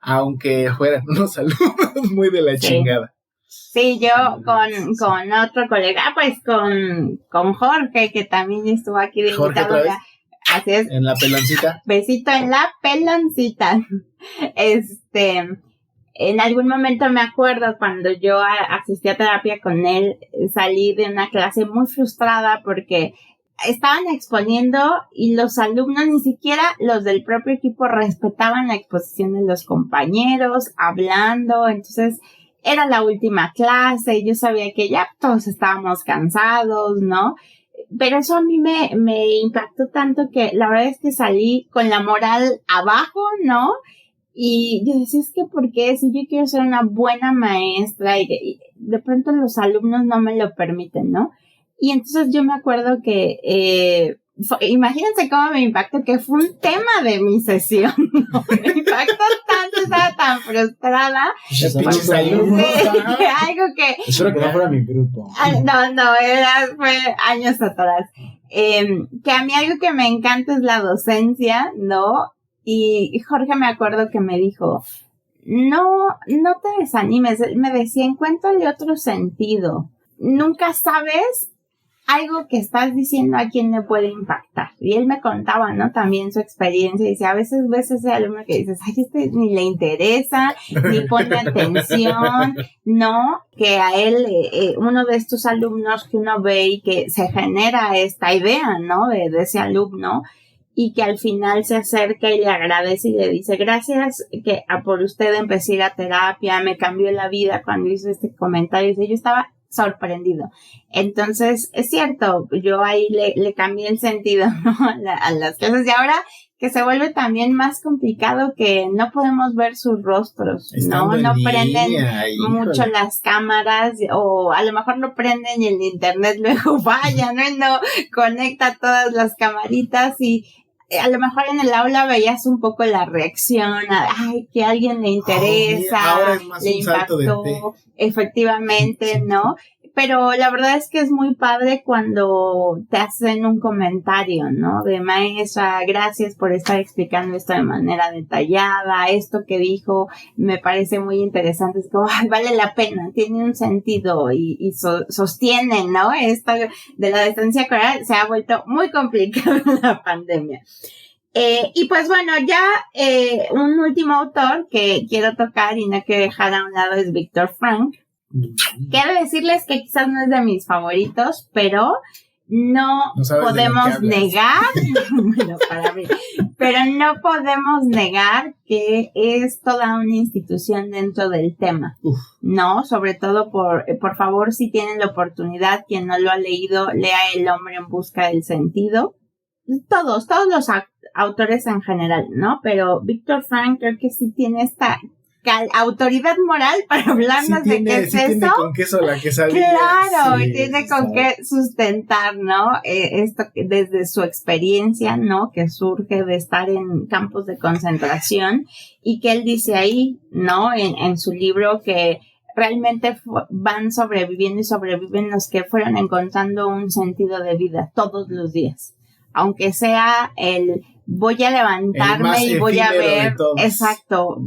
[SPEAKER 3] aunque fueran unos alumnos muy de la chingada.
[SPEAKER 7] Sí, yo con otro colega, pues con Jorge, que también estuvo aquí de
[SPEAKER 3] Jorge,
[SPEAKER 7] invitado.
[SPEAKER 3] ¿otra vez?
[SPEAKER 7] Así es.
[SPEAKER 3] En la peloncita.
[SPEAKER 7] Besito en la peloncita. En algún momento me acuerdo cuando yo asistí a terapia con él, salí de una clase muy frustrada porque estaban exponiendo y los alumnos, ni siquiera los del propio equipo, respetaban la exposición de los compañeros, hablando. Entonces era la última clase, yo sabía que ya todos estábamos cansados, ¿no? Pero eso a mí me impactó tanto que la verdad es que salí con la moral abajo, ¿no? Y yo decía, es que ¿por qué? Si yo quiero ser una buena maestra y de pronto los alumnos no me lo permiten, ¿no? Y entonces yo me acuerdo que, imagínense cómo me impactó, que fue un tema de mi sesión, ¿no? Me impactó tanto, estaba tan frustrada.
[SPEAKER 3] Pinches alumnos.
[SPEAKER 7] Que algo que...
[SPEAKER 6] Espero que no fuera mi grupo.
[SPEAKER 7] Fue años atrás. Que a mí algo que me encanta es la docencia, ¿no? Y Jorge me acuerdo que me dijo, no te desanimes. Me decía, encuéntrale otro sentido. Nunca sabes algo que estás diciendo a quién le puede impactar. Y él me contaba, ¿no? También su experiencia. Y dice, a veces ves ese alumno que dices, ay, ni le interesa, ni pone atención, ¿no? Que a él, uno de estos alumnos que uno ve y que se genera esta idea, ¿no? De ese alumno, y que al final se acerca y le agradece y le dice, gracias que por usted empecé a ir a terapia, me cambió la vida cuando hizo este comentario. Dice, yo estaba sorprendido. Entonces, es cierto, yo ahí le cambié el sentido, ¿no? a las clases. Y ahora que se vuelve también más complicado, que no podemos ver sus rostros,
[SPEAKER 3] Estando
[SPEAKER 7] no
[SPEAKER 3] en
[SPEAKER 7] prenden
[SPEAKER 3] línea,
[SPEAKER 7] mucho
[SPEAKER 3] híjole.
[SPEAKER 7] las cámaras, o a lo mejor lo prenden y el internet luego falla, ¿no? Y no conecta todas las camaritas y a lo mejor en el aula veías un poco la reacción, ay, que a alguien le interesa,
[SPEAKER 3] ahora es más
[SPEAKER 7] le
[SPEAKER 3] un salto de
[SPEAKER 7] impactó,
[SPEAKER 3] fe.
[SPEAKER 7] efectivamente, ¿no? Pero la verdad es que es muy padre cuando te hacen un comentario, ¿no? De maestra, gracias por estar explicando esto de manera detallada, esto que dijo me parece muy interesante, es como, ay, vale la pena, tiene un sentido y sostiene, ¿no? Esto de la distancia escolar se ha vuelto muy complicado en la pandemia. Y pues bueno, ya un último autor que quiero tocar y no quiero dejar a un lado es Viktor Frankl. Quiero decirles que quizás no es de mis favoritos, pero no podemos negar, bueno, para mí, pero no podemos negar que es toda una institución dentro del tema, ¿no? Sobre todo por favor, si tienen la oportunidad, quien no lo ha leído, lea El hombre en busca del sentido. Todos los autores en general, ¿no? Pero Viktor Frankl creo que sí tiene esta autoridad moral para hablarnos de qué es
[SPEAKER 3] tiene
[SPEAKER 7] eso.
[SPEAKER 3] con queso la quesadilla.
[SPEAKER 7] Claro,
[SPEAKER 3] Sí,
[SPEAKER 7] y tiene con qué sustentar, ¿no? Esto desde su experiencia, ¿no? Que surge de estar en campos de concentración y que él dice ahí, ¿no? En su libro que realmente van sobreviviendo y sobreviven los que fueron encontrando un sentido de vida todos los días. Aunque sea voy a levantarme y voy a ver, exacto,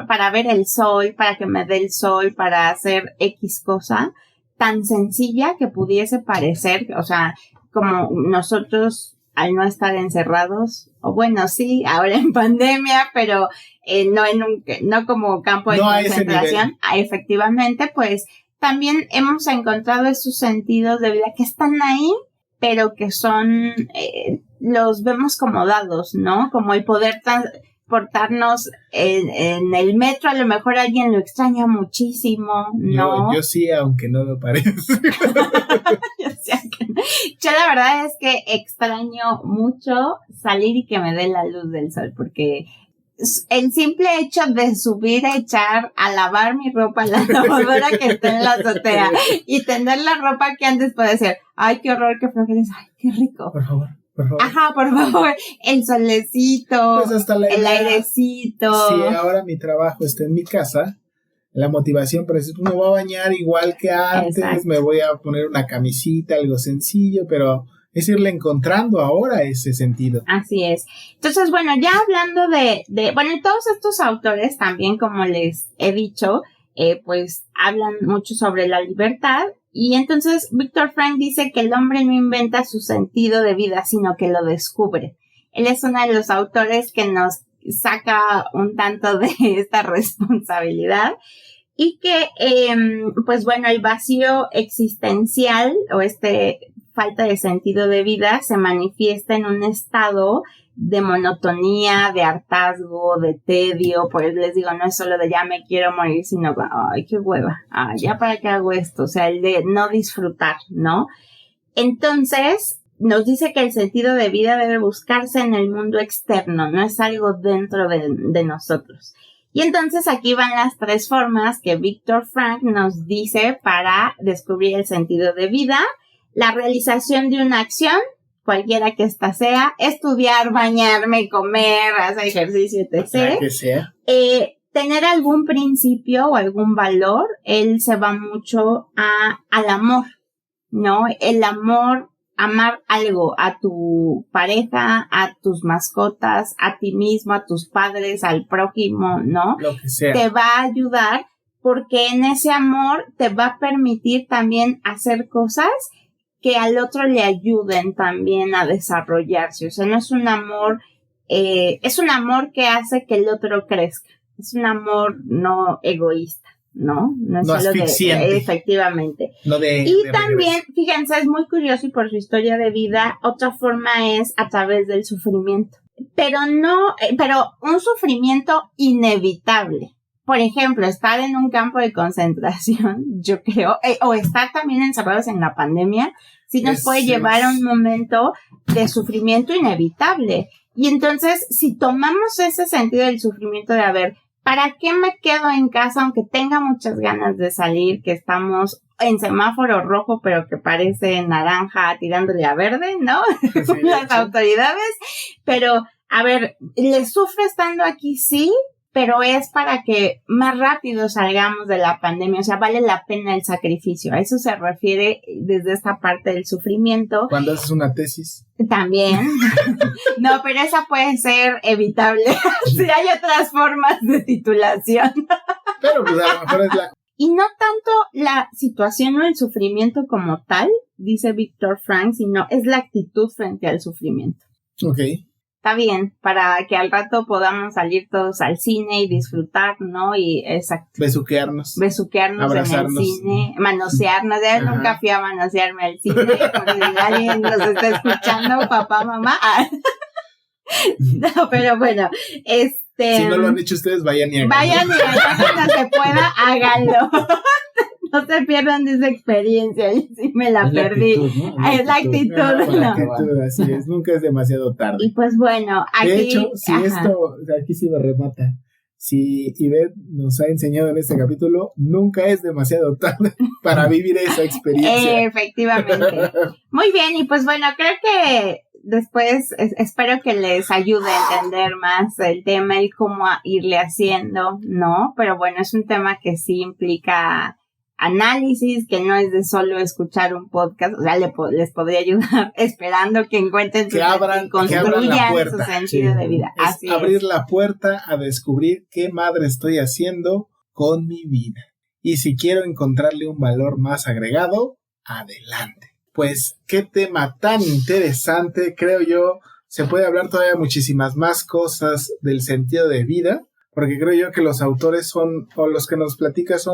[SPEAKER 7] para ver el sol, para que me dé el sol, para hacer X cosa, tan sencilla que pudiese parecer, o sea, como nosotros al no estar encerrados, o bueno, sí, ahora en pandemia, pero no como campo de concentración, efectivamente, pues también hemos encontrado esos sentidos de vida que están ahí, pero que son, los vemos como dados, ¿no? Como el poder transportarnos en el metro, a lo mejor alguien lo extraña muchísimo, ¿no?
[SPEAKER 3] Yo sí, aunque no lo parezca.
[SPEAKER 7] Yo la verdad es que extraño mucho salir y que me dé la luz del sol, porque el simple hecho de subir a echar, a lavar mi ropa en la lavadora que está en la azotea y tener la ropa que antes puede ser, ay, qué horror, qué flojera, ay, qué rico.
[SPEAKER 3] Por favor.
[SPEAKER 7] Ajá, por favor, el solecito,
[SPEAKER 3] pues hasta
[SPEAKER 7] el airecito.
[SPEAKER 3] Si ahora mi trabajo está en mi casa, la motivación para decir, me voy a bañar igual que antes, exacto, me voy a poner una camisita, algo sencillo, pero es irle encontrando ahora ese sentido.
[SPEAKER 7] Así es. Entonces, bueno, ya hablando bueno, todos estos autores también, como les he dicho, pues hablan mucho sobre la libertad. Y entonces Viktor Frankl dice que el hombre no inventa su sentido de vida, sino que lo descubre. Él es uno de los autores que nos saca un tanto de esta responsabilidad. Y que, pues bueno, el vacío existencial o falta de sentido de vida se manifiesta en un estado de monotonía, de hartazgo, de tedio. Pues les digo, no es solo de ya me quiero morir, sino, ay, qué hueva, ya para qué hago esto, o sea, el de no disfrutar, ¿no? Entonces, nos dice que el sentido de vida debe buscarse en el mundo externo, no es algo dentro de nosotros. Y entonces aquí van las 3 formas que Viktor Frankl nos dice para descubrir el sentido de vida. La realización de una acción, cualquiera que ésta sea, estudiar, bañarme, comer, hacer ejercicio, etc.
[SPEAKER 3] Que sea.
[SPEAKER 7] Tener algún principio o algún valor, él se va mucho al amor, ¿no? El amor, amar algo, a tu pareja, a tus mascotas, a ti mismo, a tus padres, al prójimo, ¿no?
[SPEAKER 3] Lo que sea.
[SPEAKER 7] Te va a ayudar porque en ese amor te va a permitir también hacer cosas que al otro le ayuden también a desarrollarse. O sea, no es un amor, es un amor que hace que el otro crezca. Es un amor no egoísta, ¿no? No es solo
[SPEAKER 3] asfixiante.
[SPEAKER 7] Efectivamente.
[SPEAKER 3] No
[SPEAKER 7] y también, fíjense, es muy curioso y por su historia de vida, otra forma es a través del sufrimiento. Pero un sufrimiento inevitable. Por ejemplo, estar en un campo de concentración, yo creo, o estar también encerrados en la pandemia, sí nos puede llevar a un momento de sufrimiento inevitable. Y entonces, si tomamos ese sentido del sufrimiento de, a ver, ¿para qué me quedo en casa aunque tenga muchas ganas de salir, que estamos en semáforo rojo, pero que parece naranja tirándole a verde, ¿no? Sí, las autoridades. Pero, a ver, ¿le sufro estando aquí? Sí, pero es para que más rápido salgamos de la pandemia, o sea, vale la pena el sacrificio. A eso se refiere desde esta parte del sufrimiento.
[SPEAKER 3] Cuando haces una tesis.
[SPEAKER 7] También. No, pero esa puede ser evitable. Si hay otras formas de titulación.
[SPEAKER 3] Pero pues a lo mejor es la...
[SPEAKER 7] Y no tanto la situación o el sufrimiento como tal, dice Viktor Frankl, sino es la actitud frente al sufrimiento.
[SPEAKER 3] Ok.
[SPEAKER 7] Está bien, para que al rato podamos salir todos al cine y disfrutar, ¿no? Y exacto.
[SPEAKER 3] Besuquearnos
[SPEAKER 7] Abrazarnos. En el cine, manosearnos. Yo nunca fui a manosearme al cine, porque si alguien nos está escuchando, papá, mamá. No, pero bueno,
[SPEAKER 3] si no lo han hecho ustedes, vayan y háganlo.
[SPEAKER 7] Vayan y cuando se pueda, háganlo. No se pierdan de esa experiencia, y sí me la perdí. Es la actitud,
[SPEAKER 3] ¿no? Así es, nunca es demasiado tarde.
[SPEAKER 7] Y pues bueno, aquí...
[SPEAKER 3] De hecho, si esto, aquí sí me remata. si Ivette nos ha enseñado en este capítulo, nunca es demasiado tarde para vivir esa experiencia.
[SPEAKER 7] Efectivamente. Muy bien, y pues bueno, creo que después espero que les ayude a entender más el tema y cómo irle haciendo, ¿no? Pero bueno, es un tema que sí implica análisis, que no es de solo escuchar un podcast, o sea, les podría ayudar esperando que encuentren
[SPEAKER 3] que abran la puerta.
[SPEAKER 7] su sentido de vida.
[SPEAKER 3] Es abrir la puerta a descubrir qué madre estoy haciendo con mi vida. Y si quiero encontrarle un valor más agregado, adelante. Pues qué tema tan interesante, creo yo, se puede hablar todavía muchísimas más cosas del sentido de vida, porque creo yo que los autores son, o los que nos platicaste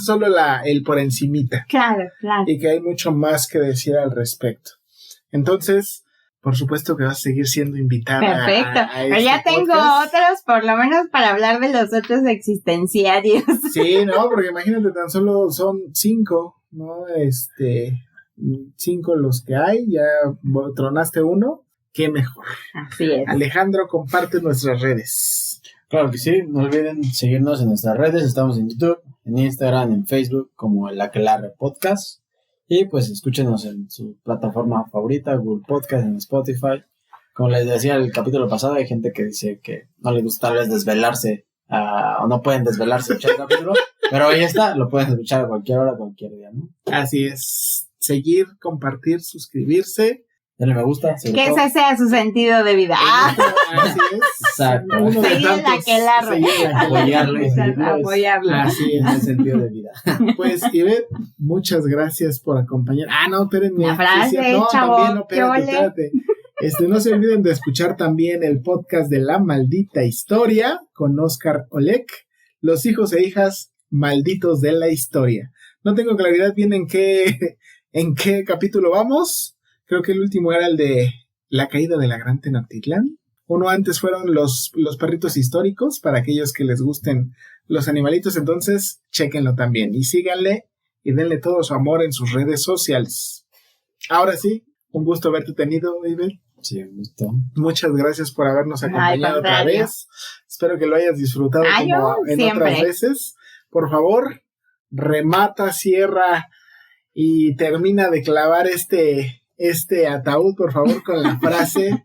[SPEAKER 3] solo el por encimita.
[SPEAKER 7] Claro.
[SPEAKER 3] Y que hay mucho más que decir al respecto. Entonces, por supuesto que vas a seguir siendo invitada.
[SPEAKER 7] Perfecto. Pero ya tengo
[SPEAKER 3] podcast.
[SPEAKER 7] otros, por lo menos para hablar de los otros existenciarios.
[SPEAKER 3] Sí, no, porque imagínate, tan solo son 5, ¿no? 5 los que hay, ya tronaste uno, qué mejor.
[SPEAKER 7] Así es.
[SPEAKER 3] Alejandro, comparte nuestras redes.
[SPEAKER 6] Claro que sí, no olviden seguirnos en nuestras redes, estamos en YouTube, en Instagram, en Facebook, como el Aquelarre Podcast, y pues escúchenos en su plataforma favorita, Google Podcast, en Spotify. Como les decía el capítulo pasado, hay gente que dice que no les gusta tal vez desvelarse, o no pueden desvelarse escuchar el capítulo, pero ahí está, lo pueden escuchar a cualquier hora, cualquier día, ¿no?
[SPEAKER 3] Así es, seguir, compartir, suscribirse.
[SPEAKER 6] Denle me gusta.
[SPEAKER 7] Que ese sea su sentido de vida.
[SPEAKER 3] Así es.
[SPEAKER 6] Exacto.
[SPEAKER 3] Uno de
[SPEAKER 7] Seguir el
[SPEAKER 3] tantos,
[SPEAKER 7] Aquelarre.
[SPEAKER 3] seguir el Aquelarre.
[SPEAKER 7] Apoyarlo.
[SPEAKER 3] Así es.
[SPEAKER 6] En el sentido de vida.
[SPEAKER 3] Pues, Ivette, muchas gracias por acompañar. No, espérenme.
[SPEAKER 7] La frase,
[SPEAKER 3] no,
[SPEAKER 7] chavo.
[SPEAKER 3] también, no, espérate. No se olviden de escuchar también el podcast de La Maldita Historia con Oscar Olek, los hijos e hijas malditos de la historia. No tengo claridad bien en qué capítulo vamos. Creo que el último era el de la caída de la Gran Tenochtitlán. Uno antes fueron los perritos históricos, para aquellos que les gusten los animalitos, entonces chéquenlo también. Y síganle y denle todo su amor en sus redes sociales. Ahora sí, un gusto haberte tenido, Ivette.
[SPEAKER 6] Sí, un gusto.
[SPEAKER 3] Muchas gracias por habernos acompañado otra vez. Espero que lo hayas disfrutado como en
[SPEAKER 7] siempre.
[SPEAKER 3] Otras veces. Por favor, remata, cierra y termina de clavar este ataúd, por favor, con la frase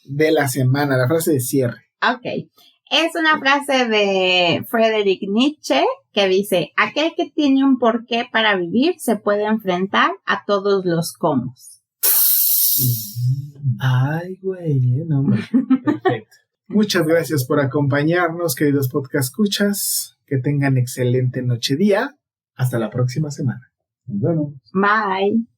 [SPEAKER 3] de la semana, la frase de cierre.
[SPEAKER 7] Ok. Es una frase de Friedrich Nietzsche que dice: aquel que tiene un porqué para vivir se puede enfrentar a todos los cómo.
[SPEAKER 3] Ay, güey, no, hombre. Perfecto. Muchas gracias por acompañarnos, queridos podcast escuchas. Que tengan excelente noche día. Hasta la próxima semana.
[SPEAKER 6] Nos vemos.
[SPEAKER 7] Bye.